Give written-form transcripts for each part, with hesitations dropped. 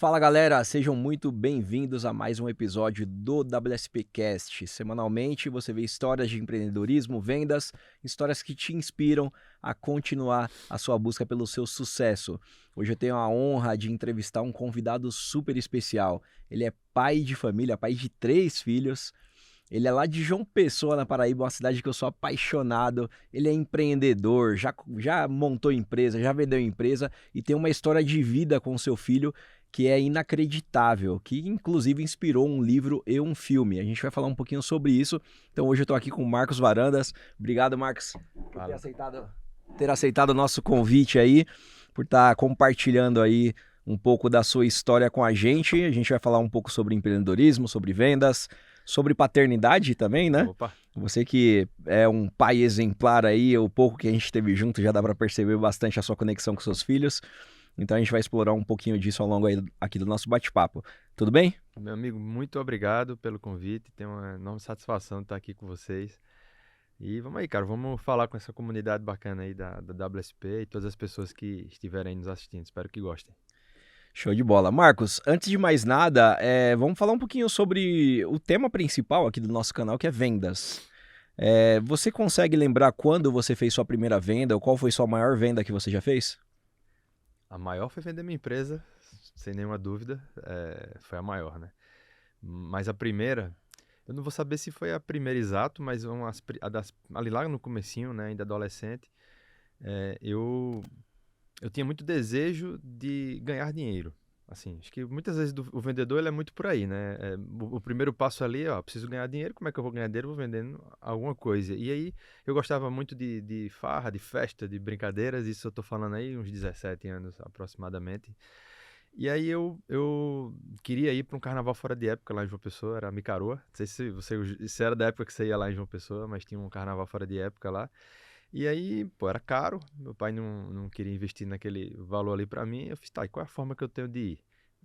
Fala galera, sejam muito bem-vindos a mais um episódio do WSPcast. Semanalmente você vê histórias de empreendedorismo, vendas, histórias que te inspiram a continuar a sua busca pelo seu sucesso. Hoje eu tenho a honra de entrevistar um convidado super especial. Ele é pai de família, pai de 3 filhos. Ele é lá de João Pessoa, na Paraíba, uma cidade que eu sou apaixonado. Ele é empreendedor, já montou empresa, já vendeu empresa e tem uma história de vida com seu filho que é inacreditável, que inclusive inspirou um livro e um filme. A gente vai falar um pouquinho sobre isso. Então hoje eu estou aqui com o Marcos Varandas. Obrigado, Marcos, por ter aceitado o nosso convite aí, por estar compartilhando aí um pouco da sua história com a gente. A gente vai falar um pouco sobre empreendedorismo, sobre vendas, sobre paternidade também, né? Opa, Você que é um pai exemplar aí, o pouco que a gente teve junto já dá para perceber bastante a sua conexão com seus filhos. Então a gente vai explorar um pouquinho disso ao longo aí aqui do nosso bate-papo. Tudo bem? meu amigo, muito obrigado pelo convite. Tenho uma enorme satisfação de estar aqui com vocês. E vamos aí, cara, vamos falar com essa comunidade bacana aí da WSP e todas as pessoas que estiverem aí nos assistindo. Espero que gostem. Show de bola. Marcos, antes de mais nada, vamos falar um pouquinho sobre o tema principal aqui do nosso canal, que é vendas. Você consegue lembrar quando você fez sua primeira venda ou qual foi sua maior venda que você já fez? A maior foi vender minha empresa, sem nenhuma dúvida, foi a maior, né? Mas a primeira, eu não vou saber se foi a primeira exato, mas ali lá no comecinho, né, ainda adolescente, eu tinha muito desejo de ganhar dinheiro. Assim, acho que muitas vezes o vendedor ele é muito por aí, né? O primeiro passo ali, ó, preciso ganhar dinheiro, como é que eu vou ganhar dinheiro? Eu vou vendendo alguma coisa. E aí eu gostava muito de farra, de festa, de brincadeiras, isso eu tô falando aí uns 17 anos aproximadamente. E aí eu queria ir para um carnaval fora de época lá em João Pessoa, era Micaroa. Não sei se era da época que você ia lá em João Pessoa, mas tinha um carnaval fora de época lá. E aí, pô, era caro, meu pai não queria investir naquele valor ali pra mim. Eu fiz, tá, e qual é a forma que eu tenho de ir?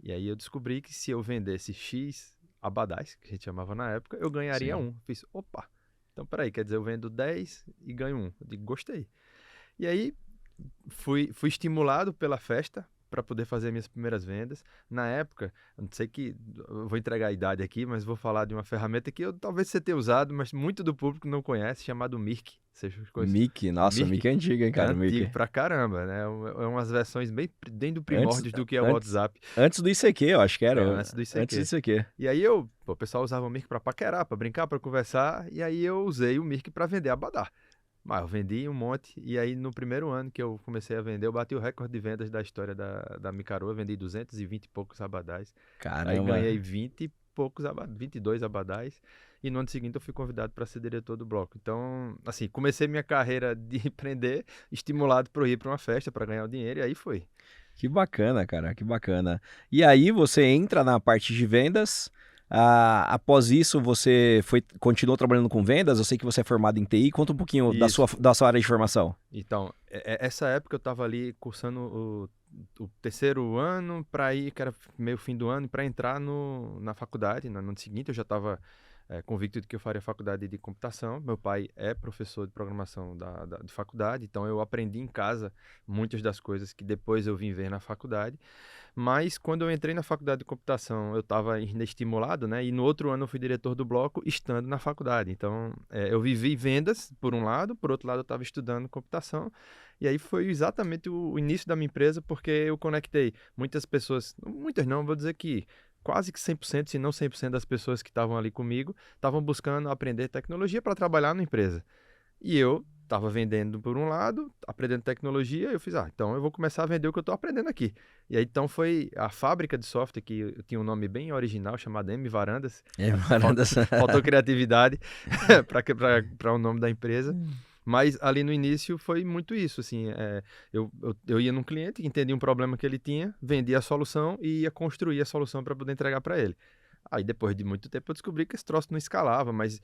E aí eu descobri que se eu vendesse X abadás, que a gente chamava na época, eu ganharia Sim. um. Eu fiz, opa, então peraí, quer dizer, eu vendo 10 e ganho um. Eu digo, gostei. E aí fui estimulado pela festa para poder fazer minhas primeiras vendas. Na época, eu não sei que eu vou entregar a idade aqui, mas vou falar de uma ferramenta que eu talvez você tenha usado, mas muito do público não conhece, chamado Mirk. Você conhece? Mickey, nossa, Mirk Mickey é antigo, hein, é cara, antigo Mickey. pra caramba, né? É umas versões bem do Antes, primórdios do que é o antes, WhatsApp, antes do ICQ, eu acho que era. antes do Antes do ICQ. ICQ. E aí o pessoal usava o Mirk pra paquerar, pra brincar, pra conversar, e aí eu usei o Mirk pra vender abadá. Mas eu vendi um monte, e aí no primeiro ano que eu comecei a vender, eu bati o recorde de vendas da história da Micaroa, eu vendi 220 e poucos abadás, aí Caramba. ganhei 20 e poucos, 22 abadás, e no ano seguinte eu fui convidado para ser diretor do bloco. Então, assim, comecei minha carreira de empreender, estimulado para ir para uma festa para ganhar o dinheiro, e aí foi. Que bacana, cara, que bacana. E aí você entra na parte de vendas. Após isso, você continuou trabalhando com vendas? Eu sei que você é formado em TI. Conta um pouquinho Isso. da sua área de formação. Então, essa época eu estava ali cursando o terceiro ano para ir, que era meio fim do ano, para entrar na faculdade. No ano seguinte eu já estava convicto de que eu faria faculdade de computação. Meu pai é professor de programação de faculdade, então eu aprendi em casa muitas das coisas que depois eu vim ver na faculdade. Mas quando eu entrei na faculdade de computação, eu estava estimulado, né? E no outro ano eu fui diretor do bloco, estando na faculdade. Então, eu vivi vendas, por um lado, por outro lado eu estava estudando computação. E aí foi exatamente o início da minha empresa, porque eu conectei muitas pessoas, muitas não, vou dizer que quase que 100%, se não 100% das pessoas que estavam ali comigo, estavam buscando aprender tecnologia para trabalhar na empresa. E eu estava vendendo por um lado, aprendendo tecnologia, eu fiz, então eu vou começar a vender o que eu estou aprendendo aqui. E aí então foi a fábrica de software, que tinha um nome bem original, chamado M Varandas. Varandas. Faltou criatividade para o nome da empresa. Mas ali no início foi muito isso, assim, eu ia num cliente, entendia um problema que ele tinha, vendia a solução e ia construir a solução para poder entregar para ele. Aí depois de muito tempo eu descobri que esse troço não escalava, mas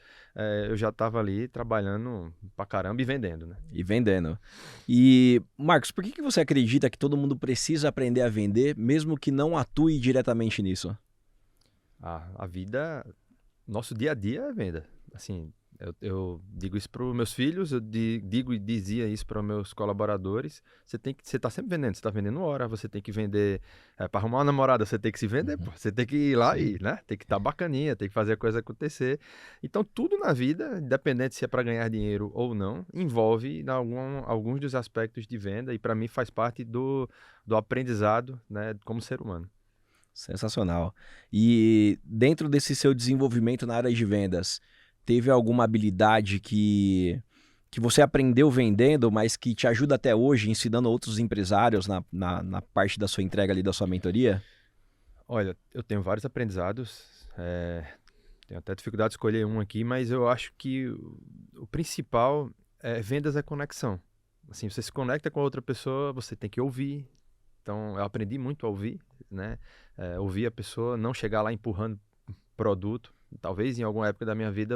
eu já estava ali trabalhando pra caramba e vendendo, né? E vendendo. E, Marcos, por que você acredita que todo mundo precisa aprender a vender, mesmo que não atue diretamente nisso? A vida, nosso dia a dia é venda. Assim, Eu digo isso para os meus filhos, eu digo e dizia isso para os meus colaboradores. Você está sempre vendendo, você está vendendo hora, você tem que vender. Para arrumar uma namorada, você tem que se vender, Uhum. pô. Você tem que ir lá Sim. e, né? Tem que estar bacaninha, tem que fazer a coisa acontecer. Então, tudo na vida, independente se é para ganhar dinheiro ou não, envolve alguns dos aspectos de venda e para mim faz parte do aprendizado, né, como ser humano. Sensacional. E dentro desse seu desenvolvimento na área de vendas, teve alguma habilidade que você aprendeu vendendo, mas que te ajuda até hoje, ensinando outros empresários na parte da sua entrega ali, da sua mentoria? Olha, eu tenho vários aprendizados, tenho até dificuldade de escolher um aqui, mas eu acho que o principal é vendas é conexão. Assim, você se conecta com a outra pessoa, você tem que ouvir. Então, eu aprendi muito a ouvir, né? Ouvir a pessoa, não chegar lá empurrando produto. Talvez em alguma época da minha vida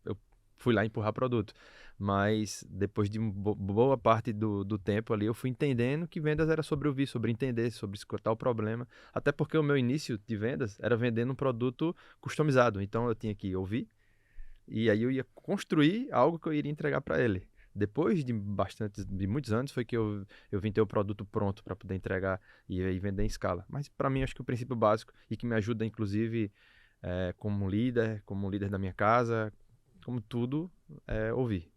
eu fui lá empurrar produto. Mas depois de boa parte do tempo ali, eu fui entendendo que vendas era sobre ouvir, sobre entender, sobre escutar o problema. Até porque o meu início de vendas era vendendo um produto customizado. Então eu tinha que ouvir e aí eu ia construir algo que eu iria entregar para ele. Depois de muitos anos foi que eu vim ter o produto pronto para poder entregar e aí vender em escala. Mas para mim acho que o princípio básico e que me ajuda inclusive como líder da minha casa, como tudo, é ouvir.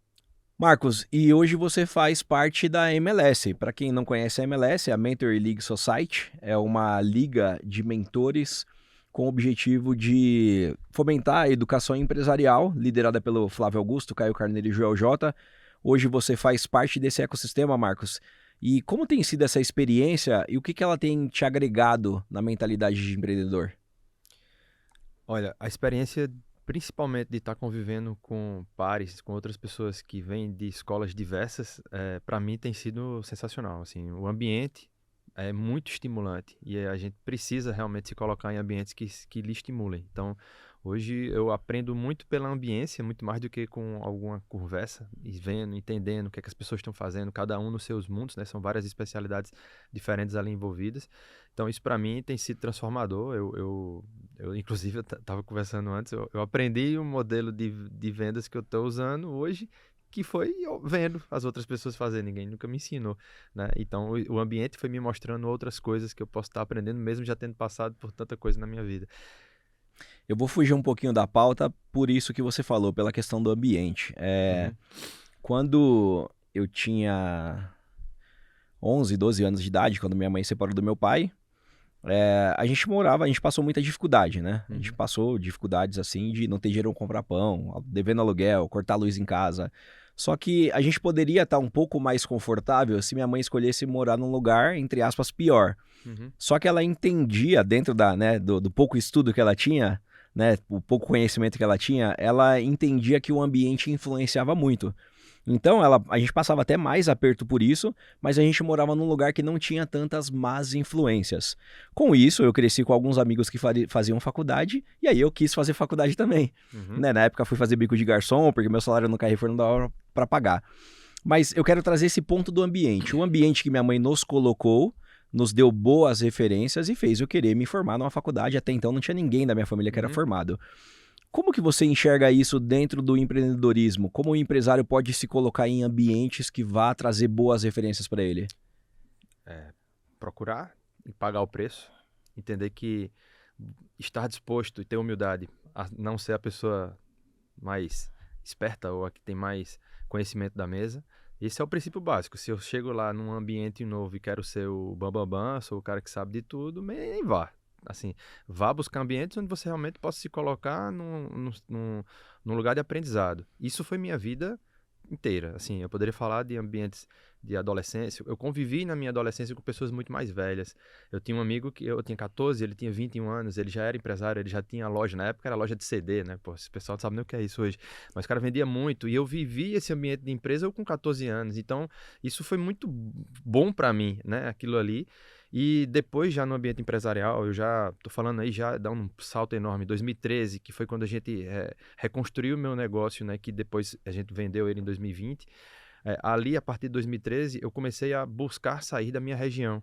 Marcos, e hoje você faz parte da MLS. Para quem não conhece a MLS, a Mentor League Society é uma liga de mentores com o objetivo de fomentar a educação empresarial, liderada pelo Flávio Augusto, Caio Carneiro e Joel J. Hoje você faz parte desse ecossistema, Marcos. E como tem sido essa experiência e o que ela tem te agregado na mentalidade de empreendedor? Olha, a experiência principalmente de estar convivendo com pares, com outras pessoas que vêm de escolas diversas, para mim tem sido sensacional. Assim, o ambiente é muito estimulante e a gente precisa realmente se colocar em ambientes que lhe estimulem. Então, hoje eu aprendo muito pela ambiência, muito mais do que com alguma conversa, e vendo, entendendo o que é que as pessoas estão fazendo, cada um nos seus mundos, né? São várias especialidades diferentes ali envolvidas. Então, isso para mim tem sido transformador. Inclusive, eu estava conversando antes, eu aprendi um modelo de vendas que eu estou usando hoje, que foi eu vendo as outras pessoas fazerem, ninguém nunca me ensinou, né? Então, o ambiente foi me mostrando outras coisas que eu posso estar aprendendo, mesmo já tendo passado por tanta coisa na minha vida. Eu vou fugir um pouquinho da pauta por isso que você falou, pela questão do ambiente. Uhum, Quando eu tinha 11, 12 anos de idade, quando minha mãe separou do meu pai, a gente passou muita dificuldade, né? A gente uhum, passou dificuldades assim de não ter dinheiro pra comprar pão, devendo aluguel, cortar a luz em casa. Só que a gente poderia estar um pouco mais confortável se minha mãe escolhesse morar num lugar, entre aspas, pior. uhum, Só que ela entendia, dentro do pouco estudo que ela tinha, né, o pouco conhecimento que ela entendia que o ambiente influenciava muito. Então, a gente passava até mais aperto por isso, mas a gente morava num lugar que não tinha tantas más influências. Com isso, eu cresci com alguns amigos que faziam faculdade, e aí eu quis fazer faculdade também. uhum. Né? Na época, fui fazer bico de garçom, porque meu salário no Carrefour não dava para pagar. Mas eu quero trazer esse ponto do ambiente. O ambiente que minha mãe nos colocou, nos deu boas referências e fez eu querer me formar numa faculdade. Até então não tinha ninguém da minha família que era Uhum. formado. Como que você enxerga isso dentro do empreendedorismo? Como o empresário pode se colocar em ambientes que vá trazer boas referências para ele? Procurar e pagar o preço, entender que estar disposto e ter humildade a não ser a pessoa mais esperta ou a que tem mais conhecimento da mesa. Esse é o princípio básico. Se eu chego lá num ambiente novo e quero ser o bambambam, sou o cara que sabe de tudo, nem vá. Assim, vá buscar ambientes onde você realmente possa se colocar num lugar de aprendizado. Isso foi minha vida inteira. Assim, eu poderia falar de ambientes de adolescência. Eu convivi na minha adolescência com pessoas muito mais velhas. Eu tinha um amigo que eu tinha 14, ele tinha 21 anos, ele já era empresário, ele já tinha loja. Na época era loja de CD, né? Pô, esse pessoal não sabe nem o que é isso hoje. Mas o cara vendia muito e eu vivi esse ambiente de empresa eu com 14 anos. Então, isso foi muito bom para mim, né? Aquilo ali. E depois, já no ambiente empresarial, eu já tô falando aí, já dá um salto enorme. 2013, que foi quando a gente reconstruiu o meu negócio, né? Que depois a gente vendeu ele em 2020. Ali, a partir de 2013, eu comecei a buscar sair da minha região.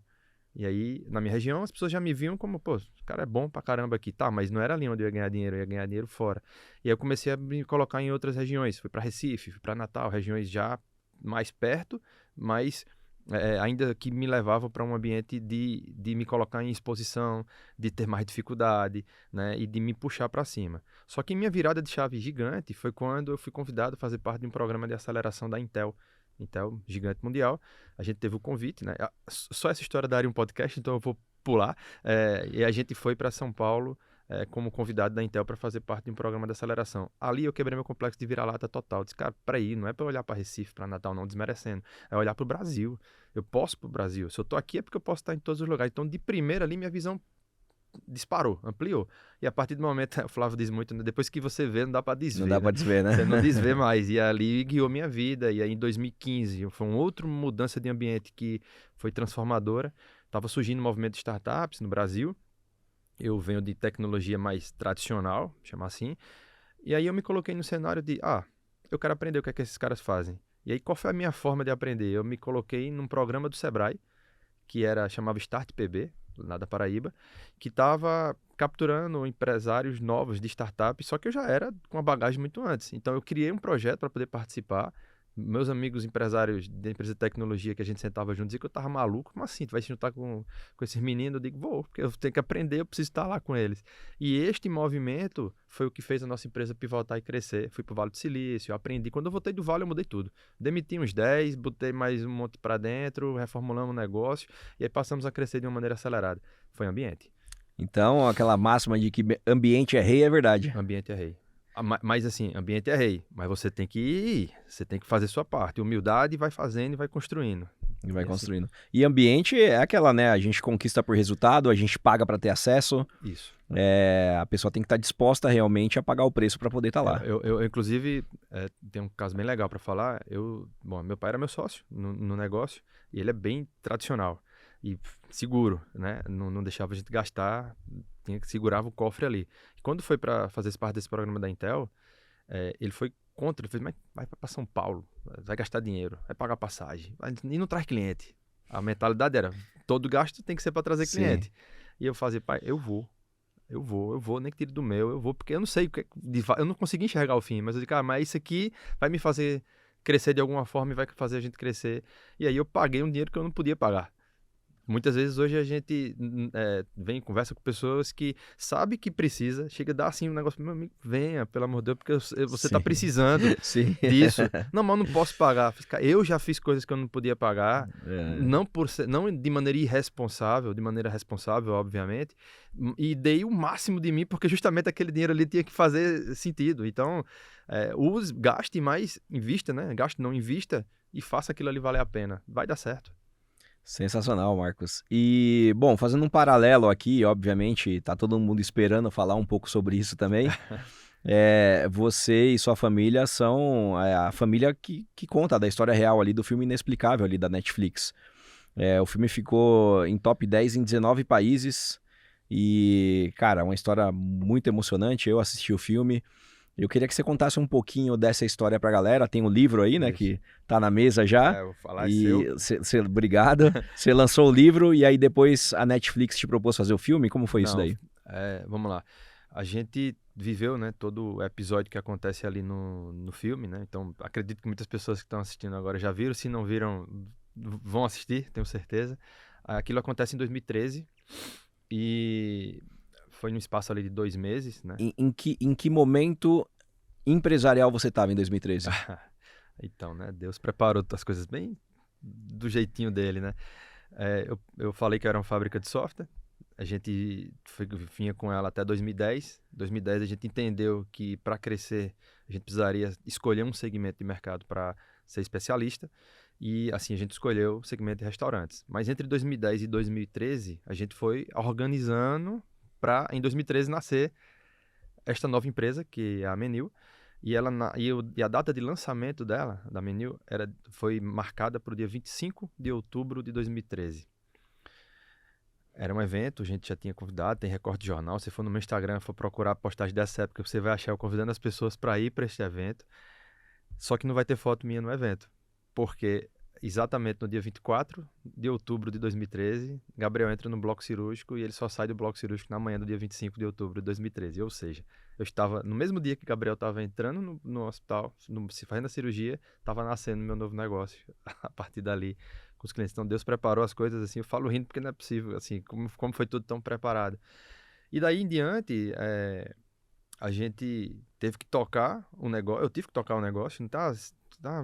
E aí, na minha região, as pessoas já me viam como, pô, o cara é bom pra caramba aqui. Tá, mas não era ali onde eu ia ganhar dinheiro, eu ia ganhar dinheiro fora. E aí eu comecei a me colocar em outras regiões. Fui pra Recife, fui pra Natal, regiões já mais perto, mas ainda que me levavam para um ambiente de me colocar em exposição, de ter mais dificuldade, né, e de me puxar para cima. Só que minha virada de chave gigante foi quando eu fui convidado a fazer parte de um programa de aceleração da Intel. Intel, gigante mundial. A gente teve o convite, né? Só essa história daria um podcast, então eu vou pular. E a gente foi para São Paulo como convidado da Intel para fazer parte de um programa de aceleração. Ali eu quebrei meu complexo de vira-lata total. Disse, cara, peraí, não é para olhar para Recife, para Natal, não, desmerecendo. É olhar para o Brasil. Eu posso para o Brasil. Se eu tô aqui é porque eu posso estar em todos os lugares. Então, de primeira ali, minha visão disparou, ampliou. E a partir do momento, o Flávio diz muito, né? Depois que você vê, não dá para desver. Não dá para desver, né? Você não desvê mais. E ali guiou minha vida. E aí, em 2015, foi uma outra mudança de ambiente que foi transformadora. Tava surgindo um movimento de startups no Brasil. Eu venho de tecnologia mais tradicional, chamar assim. E aí eu me coloquei no cenário de, eu quero aprender o que é que esses caras fazem. E aí qual foi a minha forma de aprender? Eu me coloquei num programa do Sebrae, que chamava Start PB, lá da Paraíba, que estava capturando empresários novos de startups, só que eu já era com uma bagagem muito antes. Então eu criei um projeto para poder participar. Meus amigos empresários da empresa de tecnologia que a gente sentava junto diziam que eu tava maluco. Como assim? Tu vai se juntar com esses meninos? Eu digo, vou, porque eu tenho que aprender, eu preciso estar lá com eles. E este movimento foi o que fez a nossa empresa pivotar e crescer. Fui pro Vale do Silício, aprendi. Quando eu voltei do Vale, eu mudei tudo. Demiti uns 10, botei mais um monte para dentro, reformulamos o negócio e aí passamos a crescer de uma maneira acelerada. Foi ambiente. Então, aquela máxima de que ambiente é rei é verdade. Ambiente é rei. Mas assim, ambiente é rei, mas você tem que ir, você tem que fazer sua parte. Humildade, vai fazendo e vai construindo. E vai construindo. E ambiente é aquela, né? A gente conquista por resultado, a gente paga para ter acesso. Isso. A pessoa tem que estar disposta realmente a pagar o preço para poder estar lá. Eu inclusive, tem um caso bem legal para falar. Meu pai era meu sócio no negócio e ele é bem tradicional e seguro, né? Não deixava a gente gastar, segurava o cofre ali. E quando foi para fazer parte desse programa da Intel, ele foi contra, ele fez, mas vai para São Paulo, vai gastar dinheiro, vai pagar passagem, e não traz cliente. A mentalidade era, todo gasto tem que ser para trazer cliente. E eu fazia, pai, eu vou, nem que tire do meu, eu vou, porque eu não sei, eu não consegui enxergar o fim, mas eu digo, mas isso aqui vai me fazer crescer de alguma forma e vai fazer a gente crescer. E aí eu paguei um dinheiro que eu não podia pagar. Muitas vezes hoje a gente vem e conversa com pessoas que sabe que precisa, chega a dar assim um negócio, meu amigo, venha, pelo amor de Deus, porque você está precisando disso. Não, mas eu não posso pagar. Eu já fiz coisas que eu não podia pagar, não de maneira irresponsável, de maneira responsável, obviamente, e dei o máximo de mim, porque justamente aquele dinheiro ali tinha que fazer sentido. Então, gaste mais, invista, né? Gaste, não invista, e faça aquilo ali valer a pena. Vai dar certo. Sensacional, Marcos. E, bom, fazendo um paralelo aqui, obviamente, tá todo mundo esperando falar um pouco sobre isso também. Você e sua família são a família que conta da história real ali do filme Inexplicável ali da Netflix. O filme ficou em top 10 em 19 países e, cara, uma história muito emocionante. Eu assisti o filme. Eu queria que você contasse um pouquinho dessa história pra galera. Tem um livro aí, né, Isso. que tá na mesa já. Eu vou falar seu. Obrigado. Você lançou o livro e aí depois a Netflix te propôs fazer o filme? Como foi isso daí? Vamos lá. A gente viveu, né, todo o episódio que acontece ali no filme, né? Então, acredito que muitas pessoas que estão assistindo agora já viram. Se não viram, vão assistir, tenho certeza. Aquilo acontece em 2013 e foi num espaço ali de 2 meses, né? Em que momento empresarial você estava em 2013? Então, né? Deus preparou as coisas bem do jeitinho dele, né? Eu falei que era uma fábrica de software. A gente vinha com ela até 2010. Em 2010 a gente entendeu que para crescer a gente precisaria escolher um segmento de mercado para ser especialista. E assim a gente escolheu o segmento de restaurantes. Mas entre 2010 e 2013 a gente foi organizando para em 2013 nascer esta nova empresa, que é a Menil, e a data de lançamento dela, da Menil, foi marcada para o dia 25 de outubro de 2013. Era um evento, a gente já tinha convidado, tem recorte de jornal, se for no meu Instagram, for procurar a postagem dessa época, você vai achar eu convidando as pessoas para ir para este evento, só que não vai ter foto minha no evento, porque exatamente no dia 24 de outubro de 2013, Gabriel entra no bloco cirúrgico e ele só sai do bloco cirúrgico na manhã do dia 25 de outubro de 2013. Ou seja, eu estava, no mesmo dia que Gabriel estava entrando no hospital, se fazendo a cirurgia, estava nascendo meu novo negócio a partir dali com os clientes. Então Deus preparou as coisas assim, eu falo rindo porque não é possível, assim, como foi tudo tão preparado. E daí em diante, a gente teve que tocar o negócio, eu tive que tocar o negócio, não tá?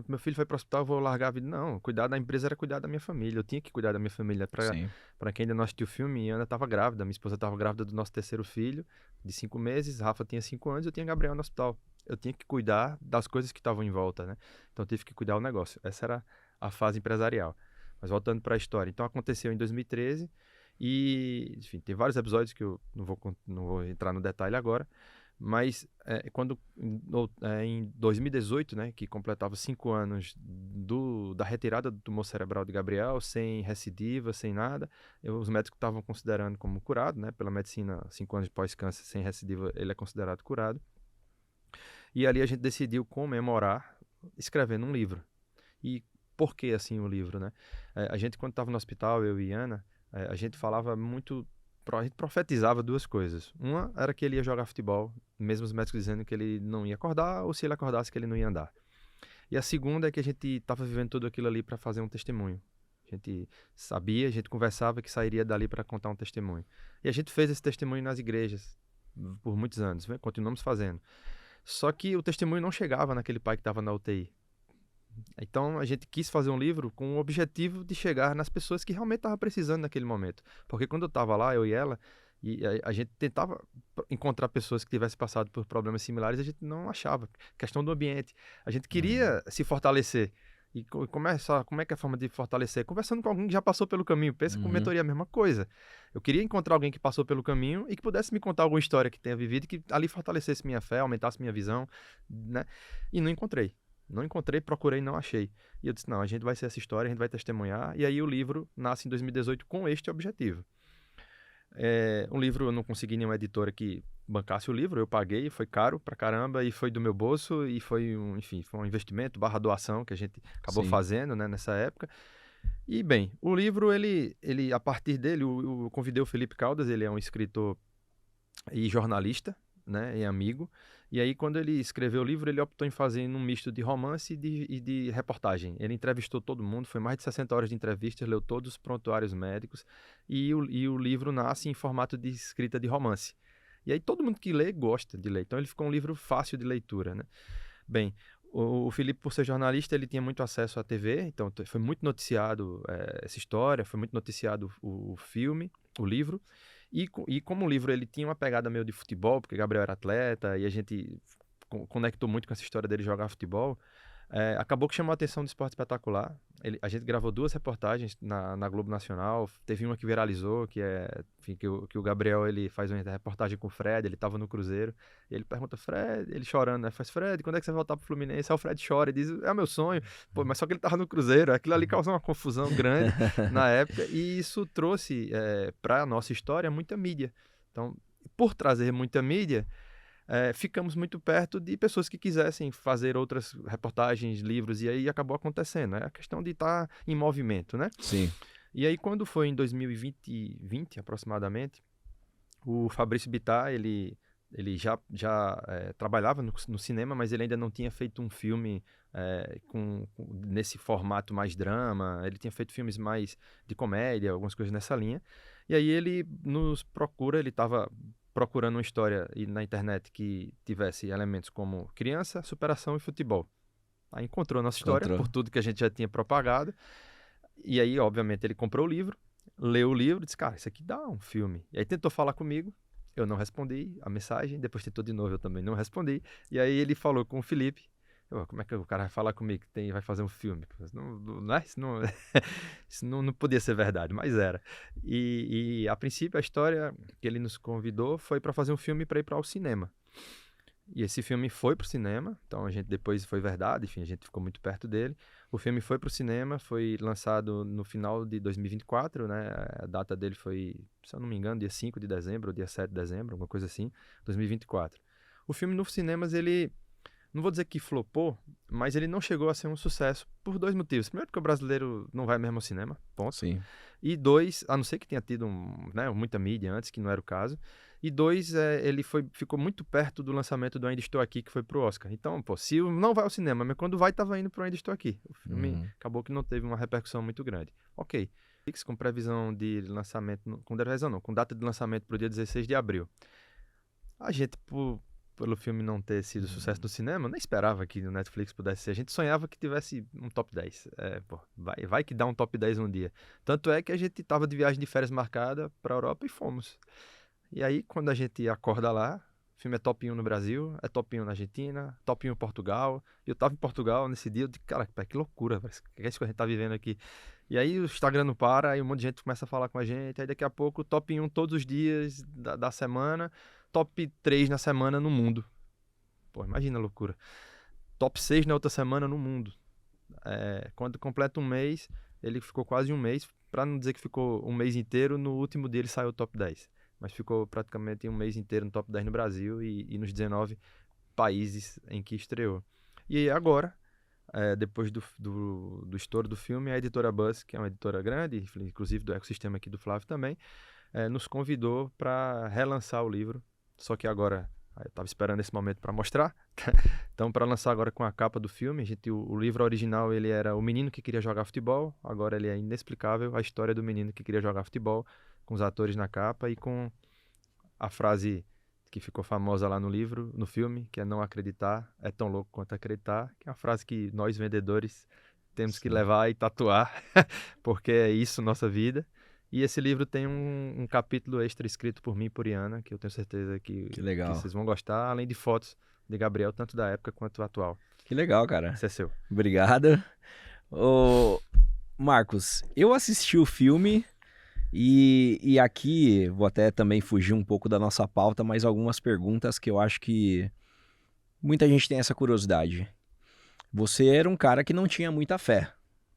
Meu filho foi para o hospital, eu vou largar a vida. Não, cuidar da empresa era cuidar da minha família. Eu tinha que cuidar da minha família. Sim. Para quem ainda não assistiu o filme, Ana estava grávida, minha esposa estava grávida do nosso terceiro filho, de 5 meses, Rafa tinha 5 anos, eu tinha Gabriel no hospital. Eu tinha que cuidar das coisas que estavam em volta, né? Então eu tive que cuidar do negócio. Essa era a fase empresarial. Mas voltando para a história. Então aconteceu em 2013 e, enfim, tem vários episódios que eu não vou entrar no detalhe agora. Mas em 2018, né, que completava 5 anos da retirada do tumor cerebral de Gabriel, sem recidiva, sem nada, os médicos estavam considerando como curado, né, pela medicina, 5 anos pós-câncer sem recidiva, ele é considerado curado. E ali a gente decidiu comemorar escrevendo um livro. E por que assim o livro, né? A gente, quando estava no hospital, eu e Ana, a gente falava muito. A gente profetizava duas coisas. Uma era que ele ia jogar futebol, mesmo os médicos dizendo que ele não ia acordar, ou se ele acordasse, que ele não ia andar. E a segunda é que a gente estava vivendo tudo aquilo ali para fazer um testemunho. A gente sabia, a gente conversava que sairia dali para contar um testemunho. E a gente fez esse testemunho nas igrejas por muitos anos, né? Continuamos fazendo. Só que o testemunho não chegava naquele pai que estava na UTI. Então a gente quis fazer um livro com o objetivo de chegar nas pessoas que realmente estavam precisando naquele momento. Porque quando eu estava lá, eu e ela, e a gente tentava encontrar pessoas que tivessem passado por problemas similares, a gente não achava. Questão do ambiente. A gente queria se fortalecer. E como é que é a forma de fortalecer? Conversando com alguém que já passou pelo caminho. Pensa com mentoria a mesma coisa. Eu queria encontrar alguém que passou pelo caminho e que pudesse me contar alguma história que tenha vivido e que ali fortalecesse minha fé, aumentasse minha visão, né? E não encontrei. Não encontrei, procurei, não achei. E eu disse, não, a gente vai ser essa história, a gente vai testemunhar. E aí o livro nasce em 2018 com este objetivo. Um livro, eu não consegui nenhuma editora que bancasse o livro, eu paguei, foi caro pra caramba e foi do meu bolso e foi enfim, foi um investimento / doação que a gente acabou fazendo, né, nessa época. E bem, o livro, ele a partir dele, eu convidei o Felipe Caldas, ele é um escritor e jornalista, né, e amigo. E aí, quando ele escreveu o livro, ele optou em fazer um misto de romance e de reportagem. Ele entrevistou todo mundo, foi mais de 60 horas de entrevistas, leu todos os prontuários médicos, e o livro nasce em formato de escrita de romance. E aí todo mundo que lê gosta de ler. Então ele ficou um livro fácil de leitura, né? Bem, o Felipe, por ser jornalista, ele tinha muito acesso à TV, então foi muito noticiado essa história, foi muito noticiado o filme, o livro. E como o livro ele tinha uma pegada meio de futebol, porque Gabriel era atleta e a gente conectou muito com essa história dele jogar futebol, acabou que chamou a atenção do Esporte Espetacular. A gente gravou 2 reportagens na Globo Nacional, teve uma que viralizou, que enfim, que o Gabriel ele faz uma reportagem com o Fred, ele estava no Cruzeiro, e ele pergunta, Fred, ele chorando, né? Faz, Fred, quando é que você vai voltar pro Fluminense? Aí o Fred chora e diz, é meu sonho. Pô, mas só que ele estava no Cruzeiro, aquilo ali causou uma confusão grande na época, e isso trouxe para a nossa história muita mídia. Então, por trazer muita mídia, ficamos muito perto de pessoas que quisessem fazer outras reportagens, livros, e aí acabou acontecendo. É a questão de estar em movimento, né? Sim. E aí, quando foi em 2020 aproximadamente, o Fabrício Bittar, ele já trabalhava no cinema, mas ele ainda não tinha feito um filme nesse formato mais drama. Ele tinha feito filmes mais de comédia, algumas coisas nessa linha. E aí ele nos procura, ele estava procurando uma história na internet que tivesse elementos como criança, superação e futebol. Aí encontrou a nossa história, por tudo que a gente já tinha propagado. E aí, obviamente, ele comprou o livro, leu o livro e disse, cara, isso aqui dá um filme. E aí tentou falar comigo, eu não respondi a mensagem, depois tentou de novo, eu também não respondi. E aí ele falou com o Felipe, como é que o cara vai falar comigo que vai fazer um filme? Isso não podia ser verdade, mas era. E a princípio a história que ele nos convidou foi para fazer um filme para ir para o cinema. E esse filme foi pro cinema, então a gente depois foi verdade, enfim, a gente ficou muito perto dele. O filme foi pro cinema, foi lançado no final de 2024, né? A data dele foi, se eu não me engano, dia 5 de dezembro ou dia 7 de dezembro, alguma coisa assim, 2024. O filme nos cinemas, ele não vou dizer que flopou, mas ele não chegou a ser um sucesso por 2 motivos. Primeiro, porque o brasileiro não vai mesmo ao cinema, ponto. Sim. E 2, a não ser que tenha tido muita mídia antes, que não era o caso. E 2, ele ficou muito perto do lançamento do Ainda Estou Aqui, que foi pro Oscar. Então, pô, se não vai ao cinema, mas quando vai, tava indo pro Ainda Estou Aqui. O filme acabou que não teve uma repercussão muito grande. Ok. Com previsão de lançamento, com data de lançamento pro dia 16 de abril. A gente, pelo filme não ter sido sucesso no cinema, nem esperava que no Netflix pudesse ser. A gente sonhava que tivesse um top 10. Vai que dá um top 10 um dia. Tanto é que a gente tava de viagem de férias marcada pra Europa e fomos. E aí, quando a gente acorda lá, o filme é top 1 no Brasil, é top 1 na Argentina, top 1 em Portugal. E eu tava em Portugal nesse dia, eu disse, cara, que loucura, que é isso que a gente tá vivendo aqui. E aí o Instagram não para, aí um monte de gente começa a falar com a gente, aí daqui a pouco top 1 todos os dias da semana, top 3 na semana no mundo. Pô, imagina a loucura. Top 6 na outra semana no mundo. Quando completa um mês, ele ficou quase um mês, pra não dizer que ficou um mês inteiro, no último dia ele saiu top 10. Mas ficou praticamente um mês inteiro no top 10 no Brasil e nos 19 países em que estreou. E agora, depois do estouro do filme, a editora Buzz, que é uma editora grande, inclusive do ecossistema aqui do Flávio também, nos convidou para relançar o livro. Só que agora, eu estava esperando esse momento para mostrar. Então, para lançar agora com a capa do filme, o livro original ele era O Menino que Queria Jogar Futebol, agora ele é Inexplicável, a história do menino que queria jogar futebol, com os atores na capa e com a frase que ficou famosa lá no livro, no filme, que é não acreditar é tão louco quanto acreditar, que é uma frase que nós vendedores temos que levar e tatuar, porque é isso nossa vida. E esse livro tem um capítulo extra escrito por mim e por Iana, que eu tenho certeza que legal. vocês vão gostar, além de fotos de Gabriel, tanto da época quanto atual. Que legal, cara. Esse é seu. Obrigado. Ô, Marcos, eu assisti o filme e aqui vou até também fugir um pouco da nossa pauta, mas algumas perguntas que eu acho que muita gente tem essa curiosidade. Você era um cara que não tinha muita fé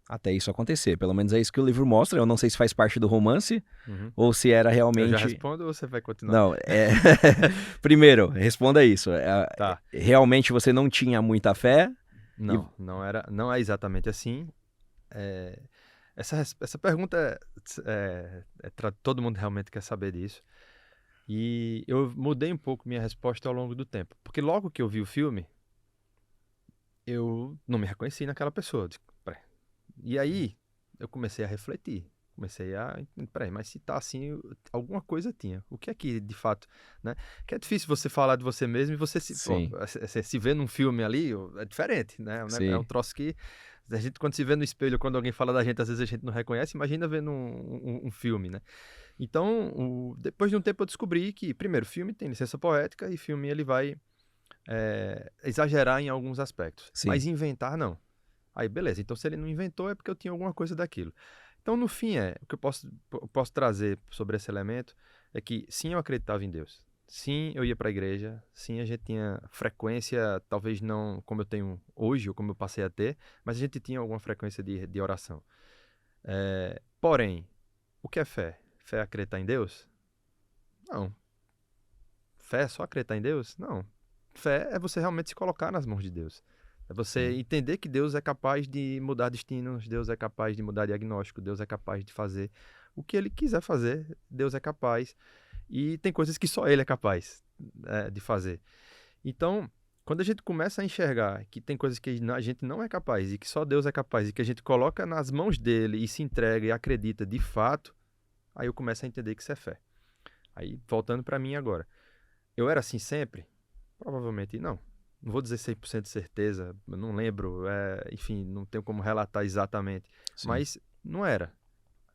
até isso acontecer, pelo menos é isso que o livro mostra. Eu não sei se faz parte do romance ou se era realmente... Eu já respondo ou você vai continuar? Não, primeiro, responda isso. Tá. Realmente você não tinha muita fé? Não, não é exatamente assim. Essa pergunta, todo mundo realmente quer saber disso. E eu mudei um pouco minha resposta ao longo do tempo. Porque logo que eu vi o filme, eu não me reconheci naquela pessoa. E aí, eu comecei a refletir. Peraí, mas se tá assim, alguma coisa tinha. O que é que, de fato, né? Que é difícil você falar de você mesmo e você se vê num filme ali, é diferente, né? É um troço que a gente, quando se vê no espelho, quando alguém fala da gente, às vezes a gente não reconhece, imagina vendo um filme, né? Então, depois de um tempo eu descobri que, primeiro, filme tem licença poética e filme ele vai exagerar em alguns aspectos. Sim. Mas inventar, não. Aí, beleza. Então, se ele não inventou, é porque eu tinha alguma coisa daquilo. Então, no fim, o que eu posso trazer sobre esse elemento é que, sim, eu acreditava em Deus. Sim, eu ia para a igreja. Sim, a gente tinha frequência, talvez não como eu tenho hoje ou como eu passei a ter, mas a gente tinha alguma frequência de oração. Porém, o que é fé? Fé é acreditar em Deus? Não. Fé é só acreditar em Deus? Não. Fé é você realmente se colocar nas mãos de Deus. É você entender que Deus é capaz de mudar destinos, Deus é capaz de mudar diagnóstico, Deus é capaz de fazer o que Ele quiser fazer, Deus é capaz. E tem coisas que só Ele é capaz de fazer. Então, quando a gente começa a enxergar que tem coisas que a gente não é capaz e que só Deus é capaz e que a gente coloca nas mãos dEle e se entrega e acredita de fato, aí eu começo a entender que isso é fé. Aí, voltando para mim agora. Eu era assim sempre? Provavelmente não. Não vou dizer 100% de certeza, eu não lembro, enfim, não tenho como relatar exatamente. Sim. Mas não era.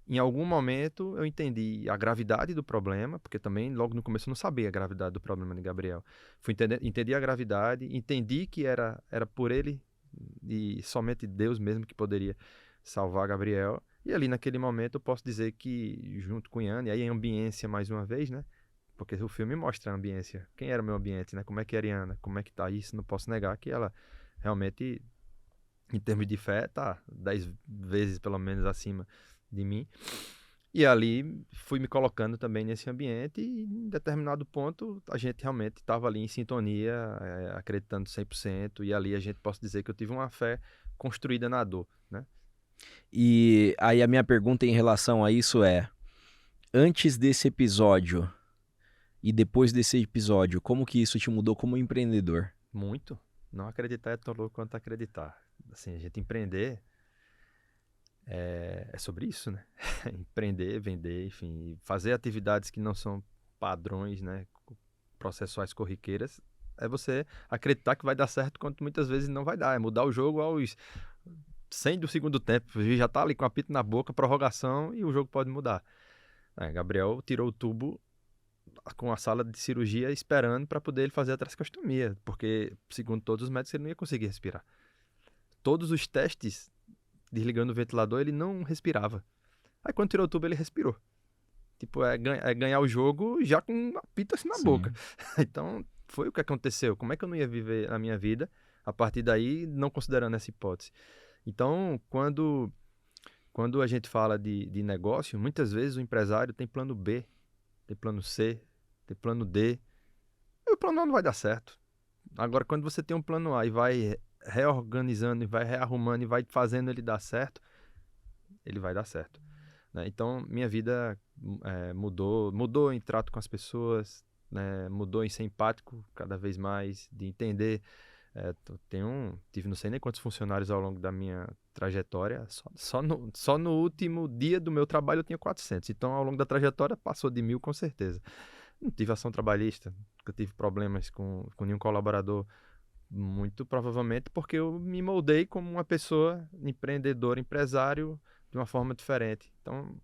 Em algum momento eu entendi a gravidade do problema, porque também logo no começo eu não sabia a gravidade do problema de Gabriel. Entendi a gravidade, entendi que era por ele e somente Deus mesmo que poderia salvar Gabriel. E ali naquele momento eu posso dizer que junto com Iane, e aí a ambiência mais uma vez, né? Porque o filme mostra a ambiência. Quem era o meu ambiente, né? Como é que era a Iana? Como é que tá isso? Não posso negar que ela realmente, em termos de fé, tá 10 vezes pelo menos acima de mim. E ali fui me colocando também nesse ambiente e em determinado ponto a gente realmente estava ali em sintonia, acreditando 100%, e ali a gente posso dizer que eu tive uma fé construída na dor, né? E aí a minha pergunta em relação a isso é, antes desse episódio e depois desse episódio, como que isso te mudou como empreendedor? Muito. Não acreditar é tão louco quanto acreditar. Assim, a gente empreender é sobre isso, né? Empreender, vender, enfim, fazer atividades que não são padrões, né? Processuais corriqueiras, é você acreditar que vai dar certo quando muitas vezes não vai dar. É mudar o jogo aos 100 do segundo tempo. O juiz já tá ali com o apito na boca, prorrogação, e o jogo pode mudar. Gabriel tirou o tubo com a sala de cirurgia esperando para poder ele fazer a tracostomia, porque, segundo todos os médicos, ele não ia conseguir respirar. Todos os testes, desligando o ventilador, ele não respirava. Aí quando tirou o tubo, ele respirou. Tipo, é ganhar o jogo já com um apito assim na boca. Então, foi o que aconteceu. Como é que eu não ia viver a minha vida a partir daí, não considerando essa hipótese? Então, quando a gente fala de negócio, muitas vezes o empresário tem plano B, tem plano C, tem plano D, e o plano A não vai dar certo. Agora, quando você tem um plano A e vai reorganizando, e vai rearrumando, e vai fazendo ele dar certo, ele vai dar certo, né? Então, minha vida mudou em trato com as pessoas, né? Mudou em ser empático cada vez mais, de entender. Tive não sei nem quantos funcionários ao longo da minha trajetória, só no último dia do meu trabalho eu tinha 400, então ao longo da trajetória passou de 1.000 com certeza. Não tive ação trabalhista, nunca tive problemas com nenhum colaborador, muito provavelmente porque eu me moldei como uma pessoa empreendedor, empresário, de uma forma diferente. Então,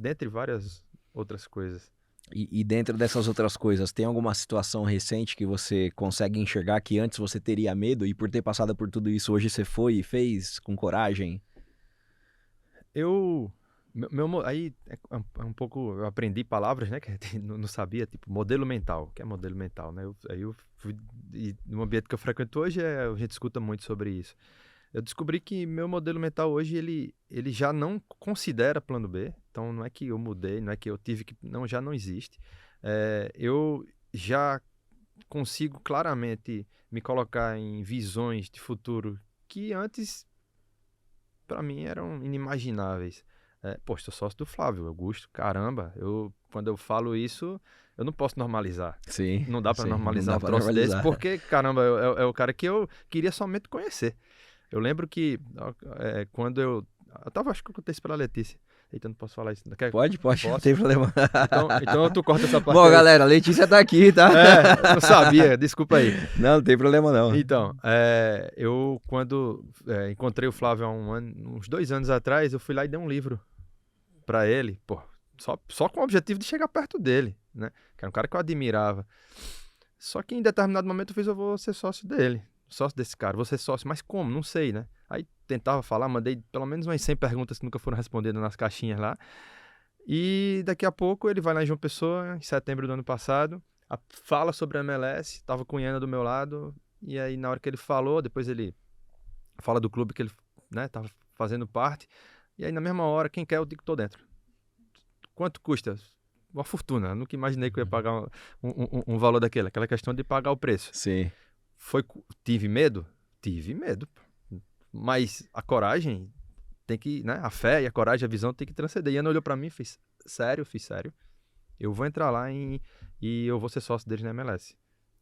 dentre várias outras coisas. E dentro dessas outras coisas, tem alguma situação recente que você consegue enxergar que antes você teria medo e por ter passado por tudo isso, hoje você foi e fez com coragem? Aí é um pouco, eu aprendi palavras, né, que a gente não sabia, tipo modelo mental. O que é modelo mental, né? Aí eu fui, e no ambiente que eu frequento hoje, a gente escuta muito sobre isso. Eu descobri que meu modelo mental hoje, ele já não considera plano B. Então, não é que eu mudei, não é que eu tive que... Não, já não existe. Eu já consigo claramente me colocar em visões de futuro que antes, para mim, eram inimagináveis. Pô, sou sócio do Flávio Augusto, caramba. Quando eu falo isso, eu não posso normalizar. Sim, Não dá para sim, não normalizar dá um pra troço desse, normalizar. porque, caramba, é o cara que eu queria somente conhecer. Eu lembro que quando eu tava, acho que eu contei isso pra Letícia. Eita, não posso falar isso. Pode, não Posso? tem problema. Então tu corta essa parte Bom, aí. galera, a Letícia tá aqui, tá? Eu não sabia, desculpa aí. Não tem problema não. Então, eu quando encontrei o Flávio há uns 2 anos atrás, eu fui lá e dei um livro pra ele, pô, só com o objetivo de chegar perto dele, né? Que era um cara que eu admirava. Só que em determinado momento eu vou ser sócio dele. Sócio desse cara, vou ser sócio, mas como? Não sei, né? Aí tentava falar, mandei pelo menos umas 100 perguntas que nunca foram respondidas nas caixinhas lá. E daqui a pouco ele vai lá em João Pessoa, em setembro do ano passado, fala sobre a MLS, tava com o Iana do meu lado, e aí na hora que ele falou, depois ele fala do clube que ele, né, tava fazendo parte, e aí na mesma hora, quem quer, eu digo que tô dentro. Quanto custa? Uma fortuna, eu nunca imaginei que eu ia pagar um valor daquele, aquela questão de pagar o preço. Sim. Tive medo? Tive medo. Mas a coragem tem que, né? A fé e a coragem, a visão tem que transcender. E Ana olhou pra mim e fez, sério? Eu fiz, sério. Eu vou entrar lá e eu vou ser sócio deles na MLS.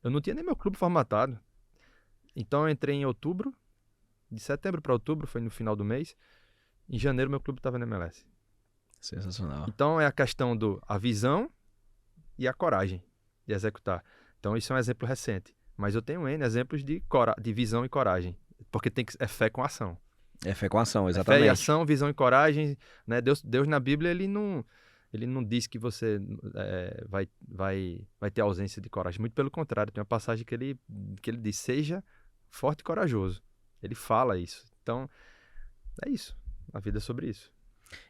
Eu não tinha nem meu clube formatado. Então eu entrei em outubro, de setembro para outubro, foi no final do mês. Em janeiro meu clube estava na MLS. Sensacional. Então é a questão a visão e a coragem de executar. Então isso é um exemplo recente. Mas eu tenho N exemplos de visão e coragem. Porque é fé com ação. É fé com ação, É exatamente. fé e ação, visão e coragem. Né? Deus na Bíblia, ele não diz que você vai ter ausência de coragem. Muito pelo contrário. Tem uma passagem que ele diz, seja forte e corajoso. Ele fala isso. Então, é isso. A vida é sobre isso.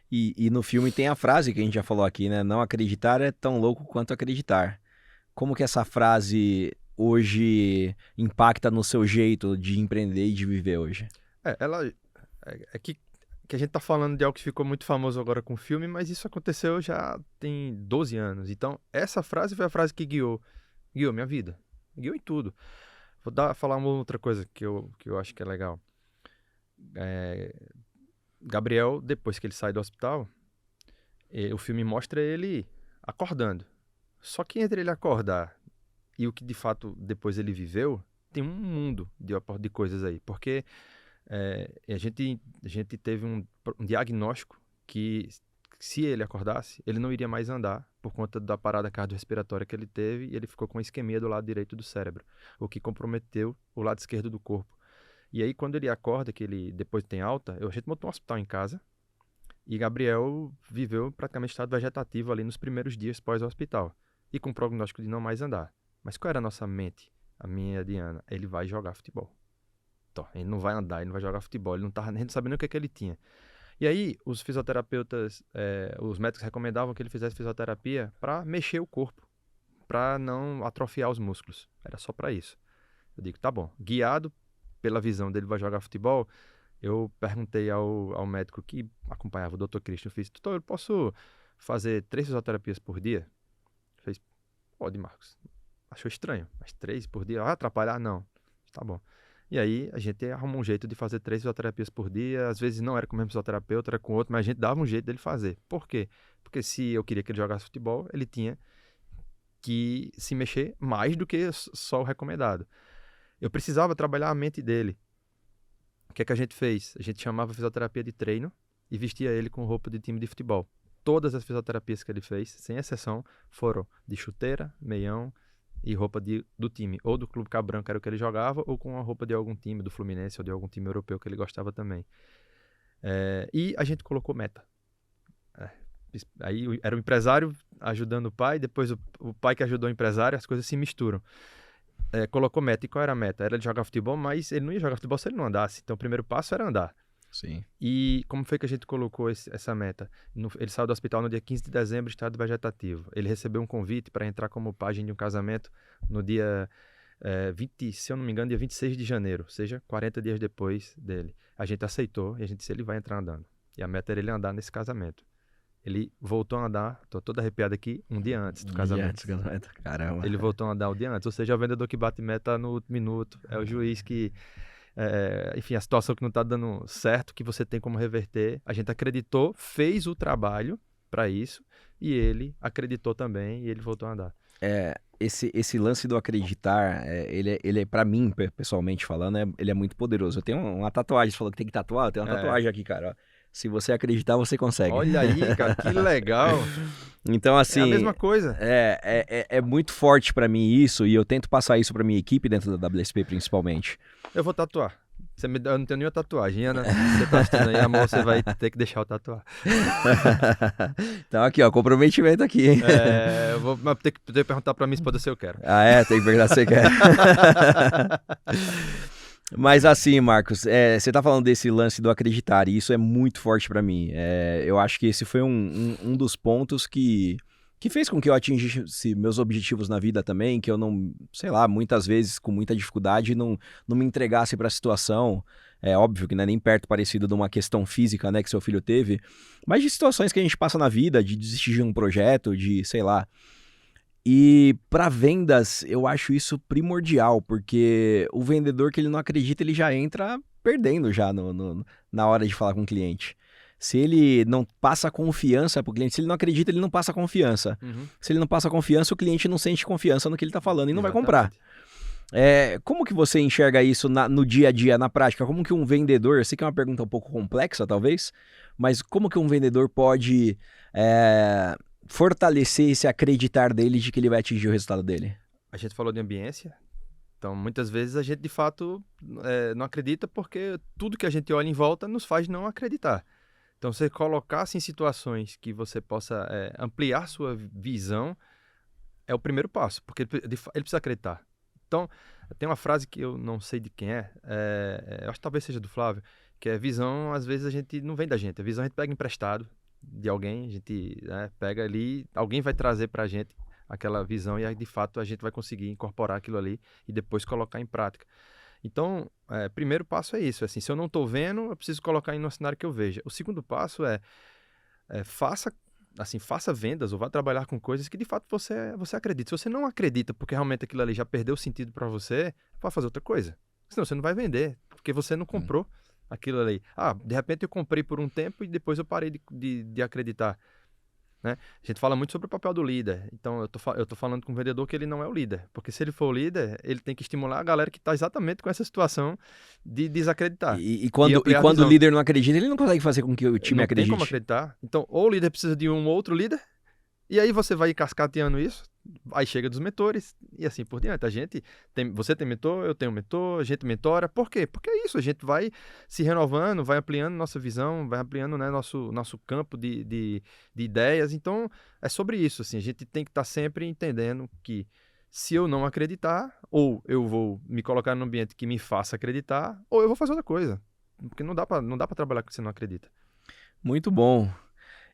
E no filme tem a frase que a gente já falou aqui, né? Não acreditar é tão louco quanto acreditar. Como que essa frase hoje impacta no seu jeito de empreender e de viver hoje? Ela é que que a gente tá falando de algo que ficou muito famoso agora com o filme, mas isso aconteceu já tem 12 anos. Então, essa frase foi a frase que guiou minha vida. Guiou em tudo. Falar uma outra coisa que eu acho que é legal. Gabriel, depois que ele sai do hospital, o filme mostra ele acordando. Só que entre ele acordar e o que de fato depois ele viveu, tem um mundo de coisas aí. Porque a gente teve um diagnóstico que, se ele acordasse, ele não iria mais andar por conta da parada cardiorrespiratória que ele teve, e ele ficou com isquemia do lado direito do cérebro, o que comprometeu o lado esquerdo do corpo. E aí, quando ele acorda, que ele depois tem alta, a gente montou um hospital em casa, e Gabriel viveu praticamente estado vegetativo ali nos primeiros dias pós-hospital, e com prognóstico de não mais andar. Mas qual era a nossa mente? A minha e a Diana: ele vai jogar futebol. Então, ele não vai andar, ele não vai jogar futebol, ele não tava nem sabendo o que ele tinha. E aí, os fisioterapeutas, os médicos recomendavam que ele fizesse fisioterapia para mexer o corpo, para não atrofiar os músculos. Era só para isso. Eu digo, tá bom. Guiado pela visão dele vai jogar futebol, eu perguntei ao médico que acompanhava o Dr. Christian, eu fiz: doutor, eu posso fazer 3 fisioterapias por dia? Ele fez: pode, Marcos. Achou estranho, mas 3 por dia? Vai atrapalhar? Não. Tá bom. E aí a gente arrumou um jeito de fazer 3 fisioterapias por dia. Às vezes não era com o mesmo fisioterapeuta, era com outro, mas a gente dava um jeito dele fazer. Por quê? Porque se eu queria que ele jogasse futebol, ele tinha que se mexer mais do que só o recomendado. Eu precisava trabalhar a mente dele. O que é que a gente fez? A gente chamava a fisioterapia de treino e vestia ele com roupa de time de futebol. Todas as fisioterapias que ele fez, sem exceção, foram de chuteira, meião e roupa do time, ou do Clube Cabral, que era o que ele jogava, ou com a roupa de algum time, do Fluminense ou de algum time europeu que ele gostava também. E a gente colocou meta. Aí era o empresário ajudando o pai, depois o pai que ajudou o empresário, as coisas se misturam. Colocou meta. E qual era a meta? Era ele jogar futebol, mas ele não ia jogar futebol se ele não andasse. Então o primeiro passo era andar. Sim. E como foi que a gente colocou essa meta? Ele saiu do hospital no dia 15 de dezembro, estado vegetativo. Ele recebeu um convite para entrar como pajem de um casamento no dia 20, se eu não me engano, dia 26 de janeiro, ou seja, 40 dias depois dele. A gente aceitou e a gente disse: ele vai entrar andando. E a meta era ele andar nesse casamento. Ele voltou a andar, tô todo arrepiado aqui, um dia antes do casamento. Caramba. Ele voltou a andar um dia antes, ou seja, é o vendedor que bate meta no último minuto, é o juiz que... enfim, a situação que não está dando certo, que você tem como reverter. A gente acreditou, fez o trabalho para isso, e ele acreditou também, e ele voltou a andar. Esse lance do acreditar, ele é para mim, pessoalmente falando, ele é muito poderoso. Eu tenho uma tatuagem, você falou que tem que tatuar, eu tenho uma tatuagem aqui, cara, ó. Se você acreditar, você consegue. Olha aí, cara, que legal. Então, assim... É a mesma coisa. É muito forte pra mim isso, e eu tento passar isso pra minha equipe dentro da WSP, principalmente. Eu vou tatuar. Eu não tenho nenhuma tatuagem, Ana. Você tá assistindo aí, amor, você vai ter que deixar eu tatuar. Então aqui, ó, comprometimento aqui, hein? Eu vou ter que perguntar pra minha esposa se eu quero. Tem que perguntar se você quer. Mas assim, Marcos, você tá falando desse lance do acreditar, e isso é muito forte pra mim. Eu acho que esse foi um dos pontos que fez com que eu atingisse meus objetivos na vida também, que eu não, sei lá, muitas vezes com muita dificuldade não me entregasse pra situação. É óbvio que não é nem perto parecido de uma questão física, né, que seu filho teve, mas de situações que a gente passa na vida, de desistir de um projeto, de, sei lá. E para vendas, eu acho isso primordial, porque o vendedor que ele não acredita, ele já entra perdendo já na hora de falar com o cliente. Se ele não passa confiança pro cliente, se ele não acredita, ele não passa confiança. Uhum. Se ele não passa confiança, o cliente não sente confiança no que ele tá falando e não vai Exatamente. comprar. Como que você enxerga isso no dia a dia, na prática? Como que um vendedor, eu sei que é uma pergunta um pouco complexa talvez, mas como que um vendedor pode fortalecer esse acreditar dele de que ele vai atingir o resultado dele? A gente falou de ambiência, então muitas vezes a gente de fato não acredita porque tudo que a gente olha em volta nos faz não acreditar. Então você colocar-se em situações que você possa ampliar sua visão é o primeiro passo, porque ele precisa acreditar. Então tem uma frase que eu não sei de quem eu acho que talvez seja do Flávio, que é: visão, às vezes a gente não vem da gente, a visão a gente pega emprestado de alguém, a gente pega ali, alguém vai trazer pra gente aquela visão e aí de fato a gente vai conseguir incorporar aquilo ali e depois colocar em prática. Então, primeiro passo é isso, assim, se eu não estou vendo, eu preciso colocar em um cenário que eu veja. O segundo passo faça vendas ou vá trabalhar com coisas que de fato você acredita. Se você não acredita porque realmente aquilo ali já perdeu sentido para você, vá fazer outra coisa. Senão você não vai vender, porque você não comprou aquilo ali. De repente eu comprei por um tempo e depois eu parei de acreditar. Né? A gente fala muito sobre o papel do líder. Então, eu tô falando com o vendedor que ele não é o líder. Porque se ele for o líder, ele tem que estimular a galera que está exatamente com essa situação de desacreditar. E quando o líder não acredita, ele não consegue fazer com que o time acredite. Não tem como acreditar. Então, ou o líder precisa de um outro líder, e aí você vai cascateando isso, aí chega dos mentores, e assim por diante. Você tem mentor, eu tenho mentor, a gente mentora. Por quê? Porque é isso, a gente vai se renovando, vai ampliando nossa visão, vai ampliando, né, nosso campo de ideias. Então, é sobre isso, assim, a gente tem que estar sempre entendendo que se eu não acreditar, ou eu vou me colocar num ambiente que me faça acreditar, ou eu vou fazer outra coisa. Porque não dá pra trabalhar com o que você não acredita. Muito bom.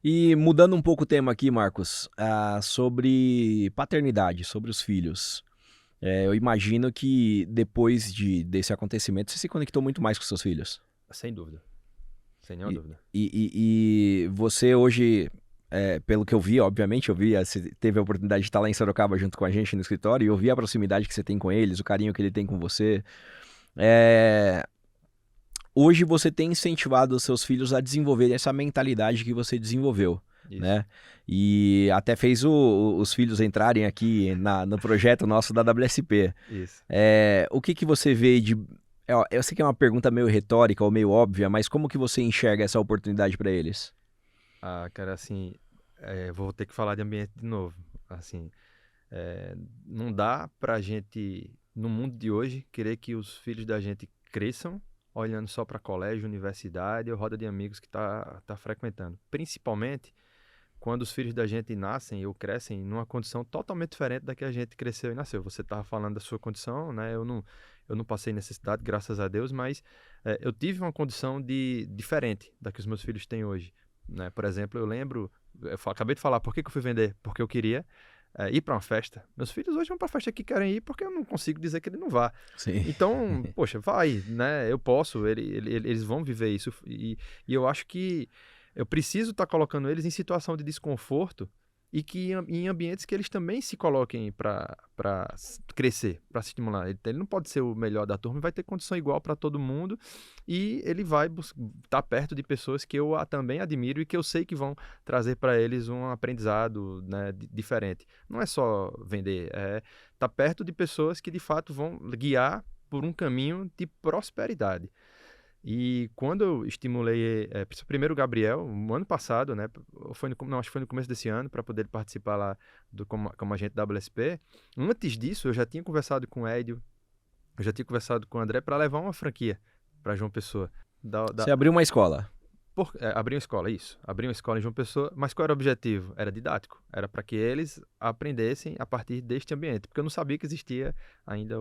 E mudando um pouco o tema aqui, Marcos, sobre paternidade, sobre os filhos. Eu imagino que depois desse acontecimento, você se conectou muito mais com seus filhos. Sem dúvida. Sem nenhuma dúvida. E você hoje, pelo que eu vi, obviamente, você teve a oportunidade de estar lá em Sorocaba junto com a gente no escritório, e eu vi a proximidade que você tem com eles, o carinho que ele tem com você. Hoje você tem incentivado os seus filhos a desenvolverem essa mentalidade que você desenvolveu, né? E até fez os filhos entrarem aqui no projeto nosso da WSP. Isso. O que você vê de... Eu sei que é uma pergunta meio retórica ou meio óbvia, mas como que você enxerga essa oportunidade para eles? Cara, assim, vou ter que falar de ambiente de novo. Assim, não dá pra gente, no mundo de hoje, querer que os filhos da gente cresçam olhando só para colégio, universidade ou roda de amigos que tá frequentando. Principalmente quando os filhos da gente nascem ou crescem numa condição totalmente diferente da que a gente cresceu e nasceu. Você estava falando da sua condição, né? Eu não passei necessidade, graças a Deus, mas eu tive uma condição diferente da que os meus filhos têm hoje. Né? Por exemplo, acabei de falar por que eu fui vender, porque eu queria ir para uma festa. Meus filhos hoje vão para a festa que querem ir porque eu não consigo dizer que ele não vá. Sim. Então, poxa, vai, né? Eu posso, eles vão viver isso. E eu acho que eu preciso estar colocando eles em situação de desconforto e que em ambientes que eles também se coloquem para crescer, para se estimular. Ele não pode ser o melhor da turma, vai ter condição igual para todo mundo e ele vai estar perto de pessoas que eu também admiro e que eu sei que vão trazer para eles um aprendizado, né, diferente. Não é só vender, estar perto de pessoas que de fato vão guiar por um caminho de prosperidade. E quando eu estimulei, primeiro o Gabriel, no ano passado, né, acho que foi no começo desse ano, para poder participar lá como agente da WSP, antes disso eu já tinha conversado com o Edio, eu já tinha conversado com o André para levar uma franquia para João Pessoa. Você abriu uma escola? Abrir uma escola, isso. Abrir uma escola em João Pessoa, mas qual era o objetivo? Era didático. Era para que eles aprendessem a partir deste ambiente, porque eu não sabia que existia ainda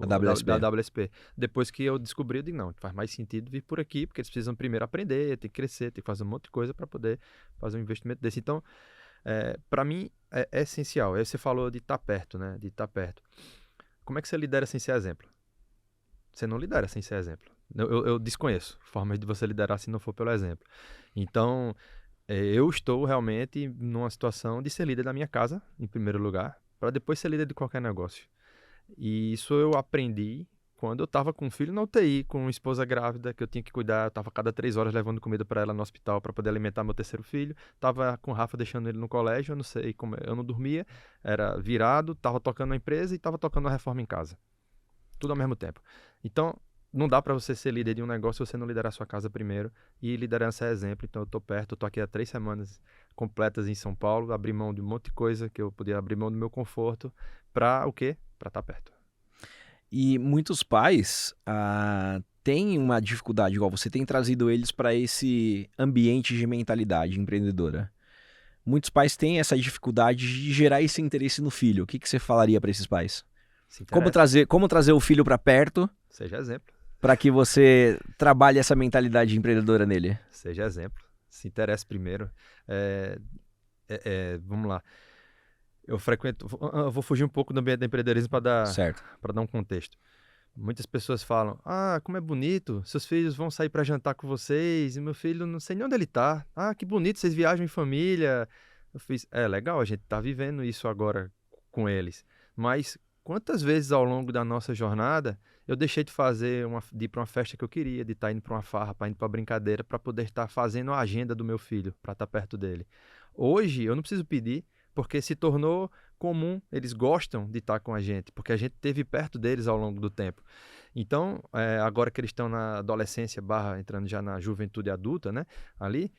da WSP. Depois que eu descobri, eu digo, não, faz mais sentido vir por aqui, porque eles precisam primeiro aprender, tem que crescer, tem que fazer um monte de coisa para poder fazer um investimento desse. Então, para mim, é essencial. Aí você falou de estar perto, né? De estar perto. Como é que você lidera sem ser exemplo? Você não lidera sem ser exemplo. Eu desconheço formas de você liderar se não for pelo exemplo. Então, eu estou realmente numa situação de ser líder da minha casa, em primeiro lugar, para depois ser líder de qualquer negócio. E isso eu aprendi quando eu estava com um filho na UTI, com uma esposa grávida que eu tinha que cuidar. Eu estava cada 3 horas levando comida para ela no hospital para poder alimentar meu terceiro filho. Estava com o Rafa deixando ele no colégio, eu não sei como, eu não dormia, era virado, estava tocando a empresa e estava tocando a reforma em casa. Tudo ao mesmo tempo. Então, não dá para você ser líder de um negócio se você não liderar a sua casa primeiro. E liderança é exemplo. Então, eu tô perto, eu tô aqui há 3 semanas completas em São Paulo, abri mão de um monte de coisa que eu podia abrir mão do meu conforto para o quê? Para estar perto. E muitos pais têm uma dificuldade, igual você tem trazido eles para esse ambiente de mentalidade empreendedora. Muitos pais têm essa dificuldade de gerar esse interesse no filho. O que você falaria para esses pais? Como trazer o filho para perto? Seja exemplo. Para que você trabalhe essa mentalidade empreendedora nele. Seja exemplo. Se interesse primeiro. Vamos lá. Eu vou fugir um pouco do ambiente do empreendedorismo para dar um contexto. Muitas pessoas falam, como é bonito, seus filhos vão sair para jantar com vocês, e meu filho não sei nem onde ele tá. Que bonito, vocês viajam em família. Eu fiz, legal, a gente tá vivendo isso agora com eles. Mas quantas vezes ao longo da nossa jornada eu deixei de de ir para uma festa que eu queria, de estar indo para uma farra, para indo para brincadeira, para poder estar fazendo a agenda do meu filho, para estar perto dele. Hoje eu não preciso pedir, porque se tornou comum, eles gostam de estar com a gente, porque a gente esteve perto deles ao longo do tempo. Então, agora que eles estão na adolescência / entrando já na juventude adulta, né, ali,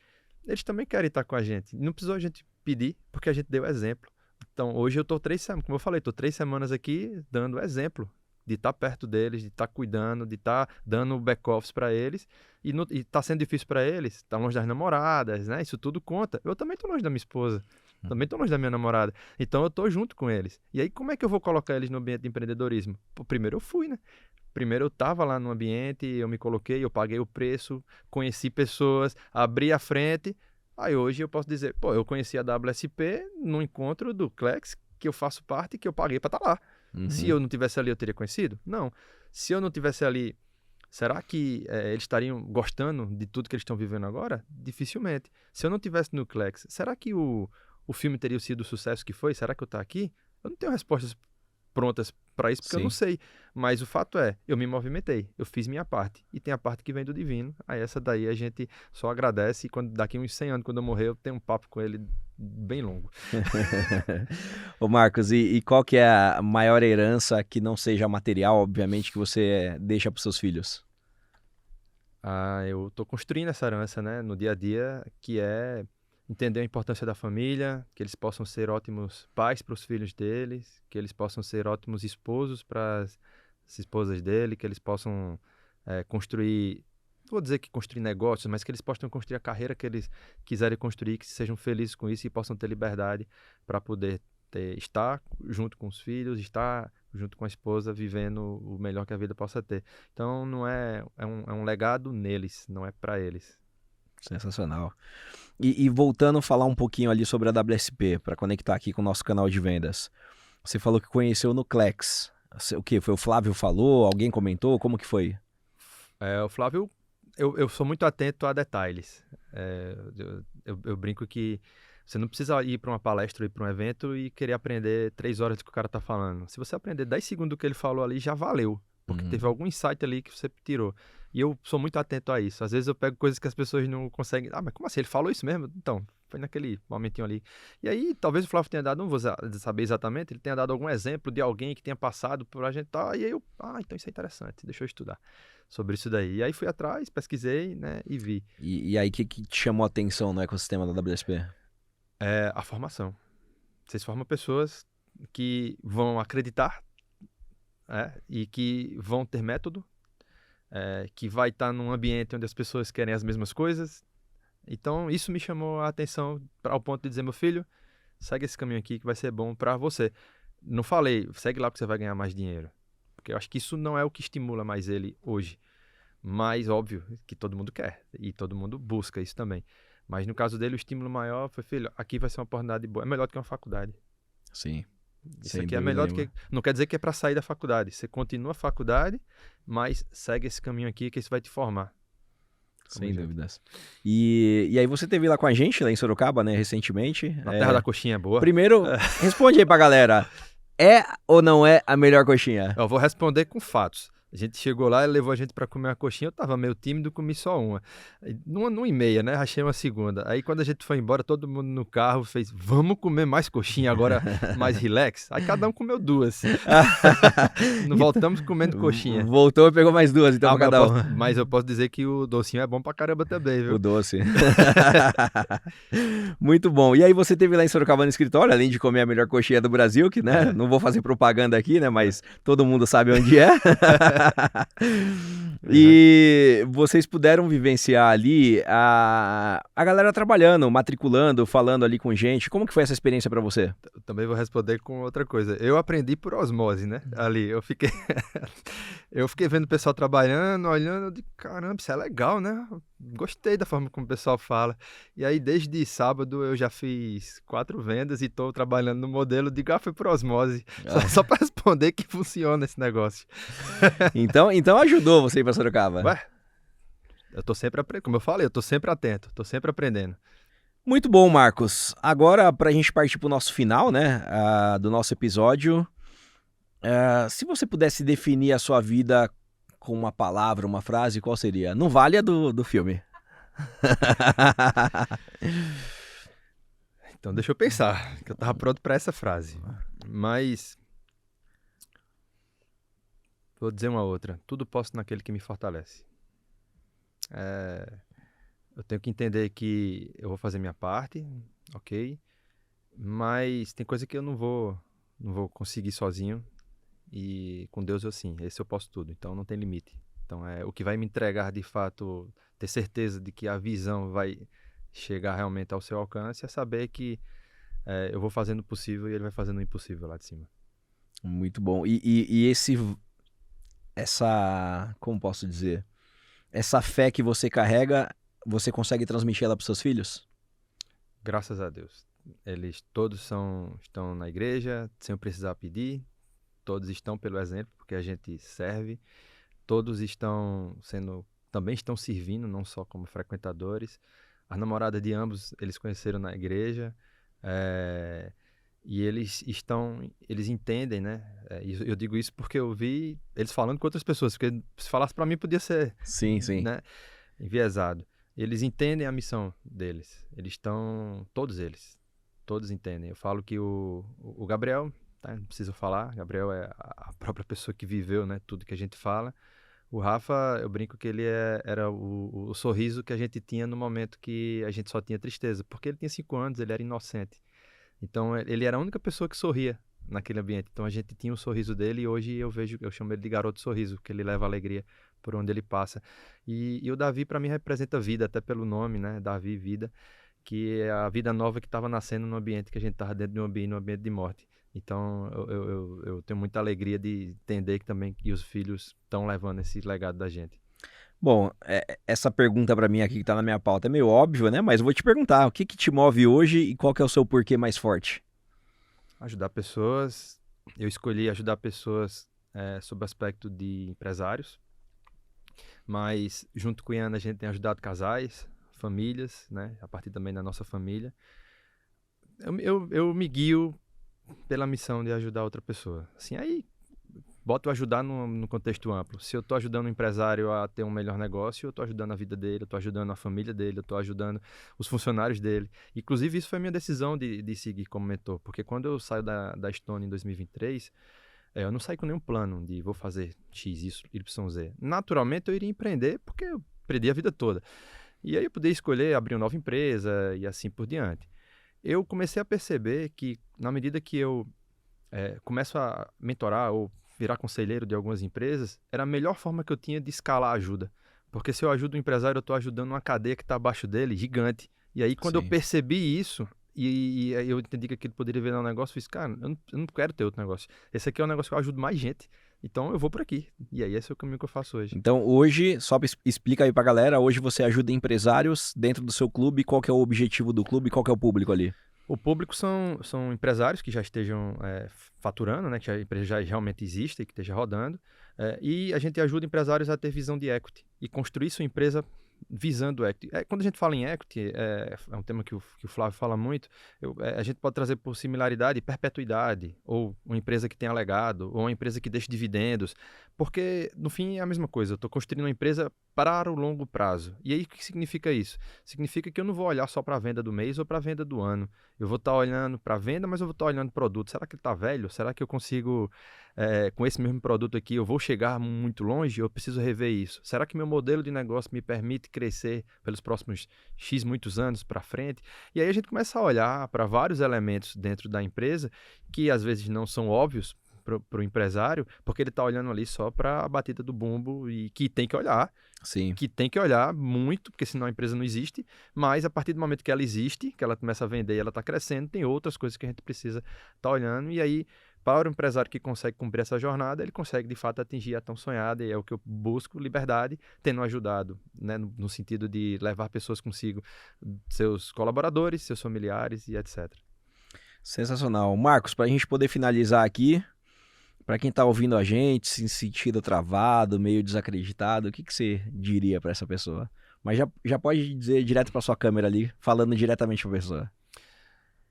eles também querem estar com a gente. Não precisou a gente pedir, porque a gente deu exemplo. Então, hoje eu estou 3 semanas, como eu falei, estou 3 semanas aqui dando exemplo de estar perto deles, de estar cuidando, de estar dando back-office para eles, e está sendo difícil para eles, estar longe das namoradas, né? Isso tudo conta. Eu também estou longe da minha esposa, também estou longe da minha namorada, então eu estou junto com eles. E aí, como é que eu vou colocar eles no ambiente de empreendedorismo? Primeiro eu fui, né? Primeiro eu estava lá no ambiente, eu me coloquei, eu paguei o preço, conheci pessoas, abri a frente. Aí hoje eu posso dizer, eu conheci a WSP no encontro do Clex, que eu faço parte e que eu paguei para estar lá. Se eu não tivesse ali, eu teria conhecido? Não. Se eu não tivesse ali, será que eles estariam gostando de tudo que eles estão vivendo agora? Dificilmente. Se eu não tivesse no Clex, será que o filme teria sido o sucesso que foi? Será que eu estou aqui? Eu não tenho respostas prontas para isso, porque eu não sei. Mas o fato é, eu me movimentei, eu fiz minha parte. E tem a parte que vem do divino. Aí essa daí a gente só agradece. E daqui uns 100 anos, quando eu morrer, eu tenho um papo com ele bem longo. Ô Marcos, e qual que é a maior herança que não seja material, obviamente, que você deixa para os seus filhos? Eu estou construindo essa herança, né, no dia a dia, que é entender a importância da família, que eles possam ser ótimos pais para os filhos deles, que eles possam ser ótimos esposos para as esposas dele, que eles possam construir, não vou dizer que construir negócios, mas que eles possam construir a carreira que eles quiserem construir, que sejam felizes com isso e possam ter liberdade para poder estar junto com os filhos, estar junto com a esposa, vivendo o melhor que a vida possa ter. Então, não é um legado neles, não é para eles. Sensacional. E voltando a falar um pouquinho ali sobre a WSP, para conectar aqui com o nosso canal de vendas. Você falou que conheceu no Clex. O que? Foi o Flávio falou? Alguém comentou? Como que foi? O Flávio, eu sou muito atento a detalhes. Eu brinco que você não precisa ir para uma palestra ou ir para um evento e querer aprender 3 horas do que o cara está falando. Se você aprender 10 segundos do que ele falou ali, já valeu. Porque teve algum insight ali que você tirou. E eu sou muito atento a isso. Às vezes eu pego coisas que as pessoas não conseguem... mas como assim? Ele falou isso mesmo? Então, foi naquele momentinho ali. E aí, talvez o Flávio tenha dado, não vou saber exatamente, ele tenha dado algum exemplo de alguém que tenha passado por a gente, e aí eu... então isso é interessante, deixa eu estudar sobre isso daí. E aí fui atrás, pesquisei, né, e vi. E aí, o que te chamou a atenção no ecossistema da WSP? A formação. Vocês formam pessoas que vão acreditar, e que vão ter método, que vai estar num ambiente onde as pessoas querem as mesmas coisas. Então, isso me chamou a atenção ao ponto de dizer, meu filho, segue esse caminho aqui que vai ser bom para você. Não falei, segue lá porque você vai ganhar mais dinheiro. Porque eu acho que isso não é o que estimula mais ele hoje. Mas, óbvio, que todo mundo quer. E todo mundo busca isso também. Mas, no caso dele, o estímulo maior foi, filho, aqui vai ser uma oportunidade boa. É melhor do que uma faculdade. Sim. Isso aqui é melhor do que... Não quer dizer que é para sair da faculdade. Você continua a faculdade, mas segue esse caminho aqui que isso vai te formar. Sem dúvidas. E aí você esteve lá com a gente, lá em Sorocaba, né, recentemente. Na terra da coxinha boa. Primeiro, responde aí pra galera. É ou não é a melhor coxinha? Eu vou responder com fatos. A gente chegou lá, ele levou a gente para comer uma coxinha, eu tava meio tímido, comi só uma. Numa e meia, né? Rachei uma segunda. Aí quando a gente foi embora, todo mundo no carro fez, vamos comer mais coxinha agora, mais relax. Aí cada um comeu 2. Não voltamos comendo coxinha. Voltou e pegou mais 2, então, pra cada um. Mas eu posso dizer que o docinho é bom pra caramba também, viu? O doce. Muito bom. E aí você teve lá em Sorocaba no escritório, além de comer a melhor coxinha do Brasil, que, né, não vou fazer propaganda aqui, né, mas todo mundo sabe onde é. E vocês puderam vivenciar ali a galera trabalhando, matriculando, falando ali com gente. Como que foi essa experiência para você? Eu também vou responder com outra coisa. Eu aprendi por osmose, né? Ali, eu fiquei vendo o pessoal trabalhando, olhando, de caramba, isso é legal, né? gostei da forma como o pessoal fala. E aí, desde sábado, eu já fiz 4 vendas e estou trabalhando no modelo de foi por osmose. Só para responder que funciona esse negócio. Então ajudou você ir para Sorocaba. Ué, eu tô sempre, como eu falei, eu tô sempre atento, tô sempre aprendendo. Muito bom, Marcos. Agora, para a gente partir para o nosso final, né, do nosso episódio, se você pudesse definir a sua vida com uma palavra, uma frase, qual seria? Não vale a do filme. Então deixa eu pensar, que eu tava pronto para essa frase. Mas vou dizer uma outra. Tudo posso naquele que me fortalece. Eu tenho que entender que eu vou fazer minha parte, ok? Mas tem coisa que eu não vou conseguir sozinho. E com Deus eu sim, esse eu posso tudo, então não tem limite. Então o que vai me entregar de fato, ter certeza de que a visão vai chegar realmente ao seu alcance, é saber que eu vou fazendo o possível e ele vai fazendo o impossível lá de cima. Muito bom. Como posso dizer? Essa fé que você carrega, você consegue transmitir ela para os seus filhos? Graças a Deus. Eles todos estão na igreja, sem eu precisar pedir. Todos estão pelo exemplo, porque a gente serve. Todos também estão servindo, não só como frequentadores. A namorada de ambos, eles conheceram na igreja. E eles entendem, né? Eu digo isso porque eu vi eles falando com outras pessoas, porque se falasse para mim podia ser, sim. Né, enviesado. Eles entendem a missão deles. Todos entendem. Eu falo que o Gabriel, tá? Não preciso falar, Gabriel é a própria pessoa que viveu, né, tudo que a gente fala. O Rafa, eu brinco que ele era o sorriso que a gente tinha no momento que a gente só tinha tristeza, porque ele tinha 5 anos, ele era inocente. Então, ele era a única pessoa que sorria naquele ambiente. Então, a gente tinha o sorriso dele e hoje eu chamo ele de garoto sorriso, porque ele leva alegria por onde ele passa. E o Davi, para mim, representa vida, até pelo nome, né? Davi, vida, que é a vida nova que estava nascendo no ambiente que a gente estava dentro de um ambiente de morte. Então, eu tenho muita alegria de entender que os filhos estão levando esse legado da gente. Bom, essa pergunta para mim aqui que tá na minha pauta é meio óbvio, né? Mas eu vou te perguntar, o que te move hoje e qual que é o seu porquê mais forte? Ajudar pessoas. Eu escolhi ajudar pessoas sob o aspecto de empresários, mas junto com a Iana a gente tem ajudado casais, famílias, né? A partir também da nossa família. Eu me guio pela missão de ajudar outra pessoa. Assim, aí boto ajudar no contexto amplo. Se eu estou ajudando o empresário a ter um melhor negócio, eu estou ajudando a vida dele, eu estou ajudando a família dele, eu estou ajudando os funcionários dele. Inclusive, isso foi a minha decisão de seguir como mentor, porque quando eu saio da Stone em 2023, eu não saí com nenhum plano de vou fazer X, Y, Z. Naturalmente, eu iria empreender, porque eu empreendi a vida toda. E aí eu poderia escolher abrir uma nova empresa e assim por diante. Eu comecei a perceber que, na medida que eu começo a mentorar ou virar conselheiro de algumas empresas, era a melhor forma que eu tinha de escalar a ajuda. Porque se eu ajudo um empresário, eu estou ajudando uma cadeia que está abaixo dele, gigante. E aí, quando eu percebi isso, e eu entendi que aquilo poderia virar um negócio, eu fiz, cara, eu não quero ter outro negócio. Esse aqui é um negócio que eu ajudo mais gente. Então, eu vou por aqui. E aí, esse é o caminho que eu faço hoje. Então, hoje, só explica aí pra galera, hoje você ajuda empresários dentro do seu clube, qual que é o objetivo do clube, qual que é o público ali? O público são empresários que já estejam faturando, né, que a empresa já realmente existe, que esteja rodando, e a gente ajuda empresários a ter visão de equity e construir sua empresa visando equity. Quando a gente fala em equity, é um tema que o Flávio fala muito, a gente pode trazer por similaridade perpetuidade, ou uma empresa que tenha legado, ou uma empresa que deixe dividendos, porque no fim é a mesma coisa, eu estou construindo uma empresa para o longo prazo. E aí o que significa isso? Significa que eu não vou olhar só para a venda do mês ou para a venda do ano. Eu vou estar olhando para a venda, mas eu vou estar olhando o produto. Será que ele está velho? Será que eu consigo, com esse mesmo produto aqui, eu vou chegar muito longe? Eu preciso rever isso. Será que meu modelo de negócio me permite crescer pelos próximos X muitos anos para frente? E aí a gente começa a olhar para vários elementos dentro da empresa que às vezes não são óbvios para o empresário, porque ele está olhando ali só para a batida do bumbo e que tem que olhar. Sim. Que tem que olhar muito, porque senão a empresa não existe, mas a partir do momento que ela existe, que ela começa a vender e ela está crescendo, tem outras coisas que a gente precisa estar olhando, e aí para o empresário que consegue cumprir essa jornada, ele consegue de fato atingir a tão sonhada, e é o que eu busco, liberdade, tendo ajudado, né, no sentido de levar pessoas consigo, seus colaboradores, seus familiares e etc. Sensacional. Marcos, para a gente poder finalizar aqui, para quem está ouvindo a gente, se sentindo travado, meio desacreditado, o que você diria para essa pessoa? Mas já pode dizer direto para sua câmera ali, falando diretamente para a pessoa.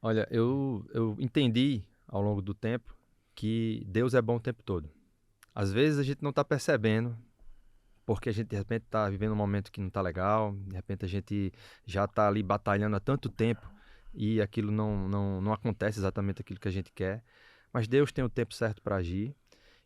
Olha, eu entendi ao longo do tempo que Deus é bom o tempo todo. Às vezes a gente não está percebendo, porque a gente de repente está vivendo um momento que não está legal, de repente a gente já está ali batalhando há tanto tempo e aquilo não acontece exatamente aquilo que a gente quer. Mas Deus tem o tempo certo para agir,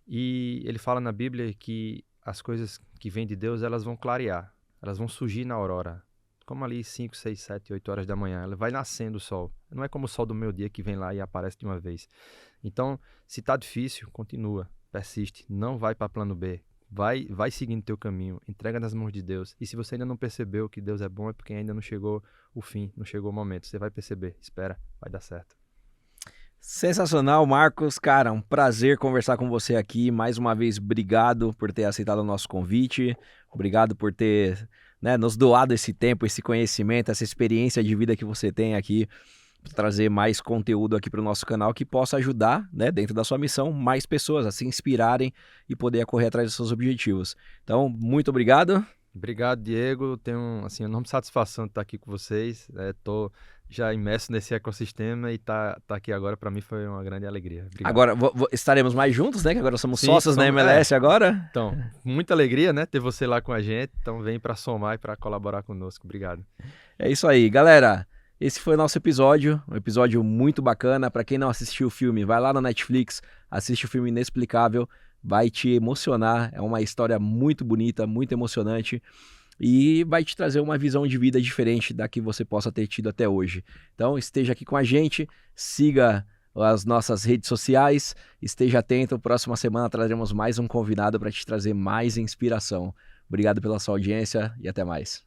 e ele fala na Bíblia que as coisas que vêm de Deus, elas vão clarear, elas vão surgir na aurora, como ali 5, 6, 7, 8 horas da manhã, ela vai nascendo o sol. Não é como o sol do meio-dia que vem lá e aparece de uma vez. Então, se está difícil, continua, persiste, não vai para plano B, vai seguindo teu caminho, entrega nas mãos de Deus. E se você ainda não percebeu que Deus é bom, é porque ainda não chegou o fim, não chegou o momento. Você vai perceber, espera, vai dar certo. Sensacional, Marcos. Cara, um prazer conversar com você aqui. Mais uma vez, obrigado por ter aceitado o nosso convite. Obrigado por ter, né, nos doado esse tempo, esse conhecimento, essa experiência de vida que você tem aqui, para trazer mais conteúdo aqui para o nosso canal que possa ajudar, né, dentro da sua missão, mais pessoas a se inspirarem e poder correr atrás dos seus objetivos. Então, muito obrigado. Obrigado, Diego. Tenho assim, enorme satisfação de estar aqui com vocês. Estou já imerso nesse ecossistema, e tá aqui agora para mim foi uma grande alegria. Obrigado. Agora estaremos mais juntos, né? Que agora somos Sim, sócios na MLS agora. Então, muita alegria, né? Ter você lá com a gente. Então, vem para somar e para colaborar conosco. Obrigado. É isso aí, galera. Esse foi o nosso episódio, um episódio muito bacana. Para quem não assistiu o filme, vai lá na Netflix, assiste o filme Inexplicável, vai te emocionar. É uma história muito bonita, muito emocionante, e vai te trazer uma visão de vida diferente da que você possa ter tido até hoje. Então, esteja aqui com a gente, siga as nossas redes sociais, esteja atento. Próxima semana traremos mais um convidado para te trazer mais inspiração. Obrigado pela sua audiência e até mais.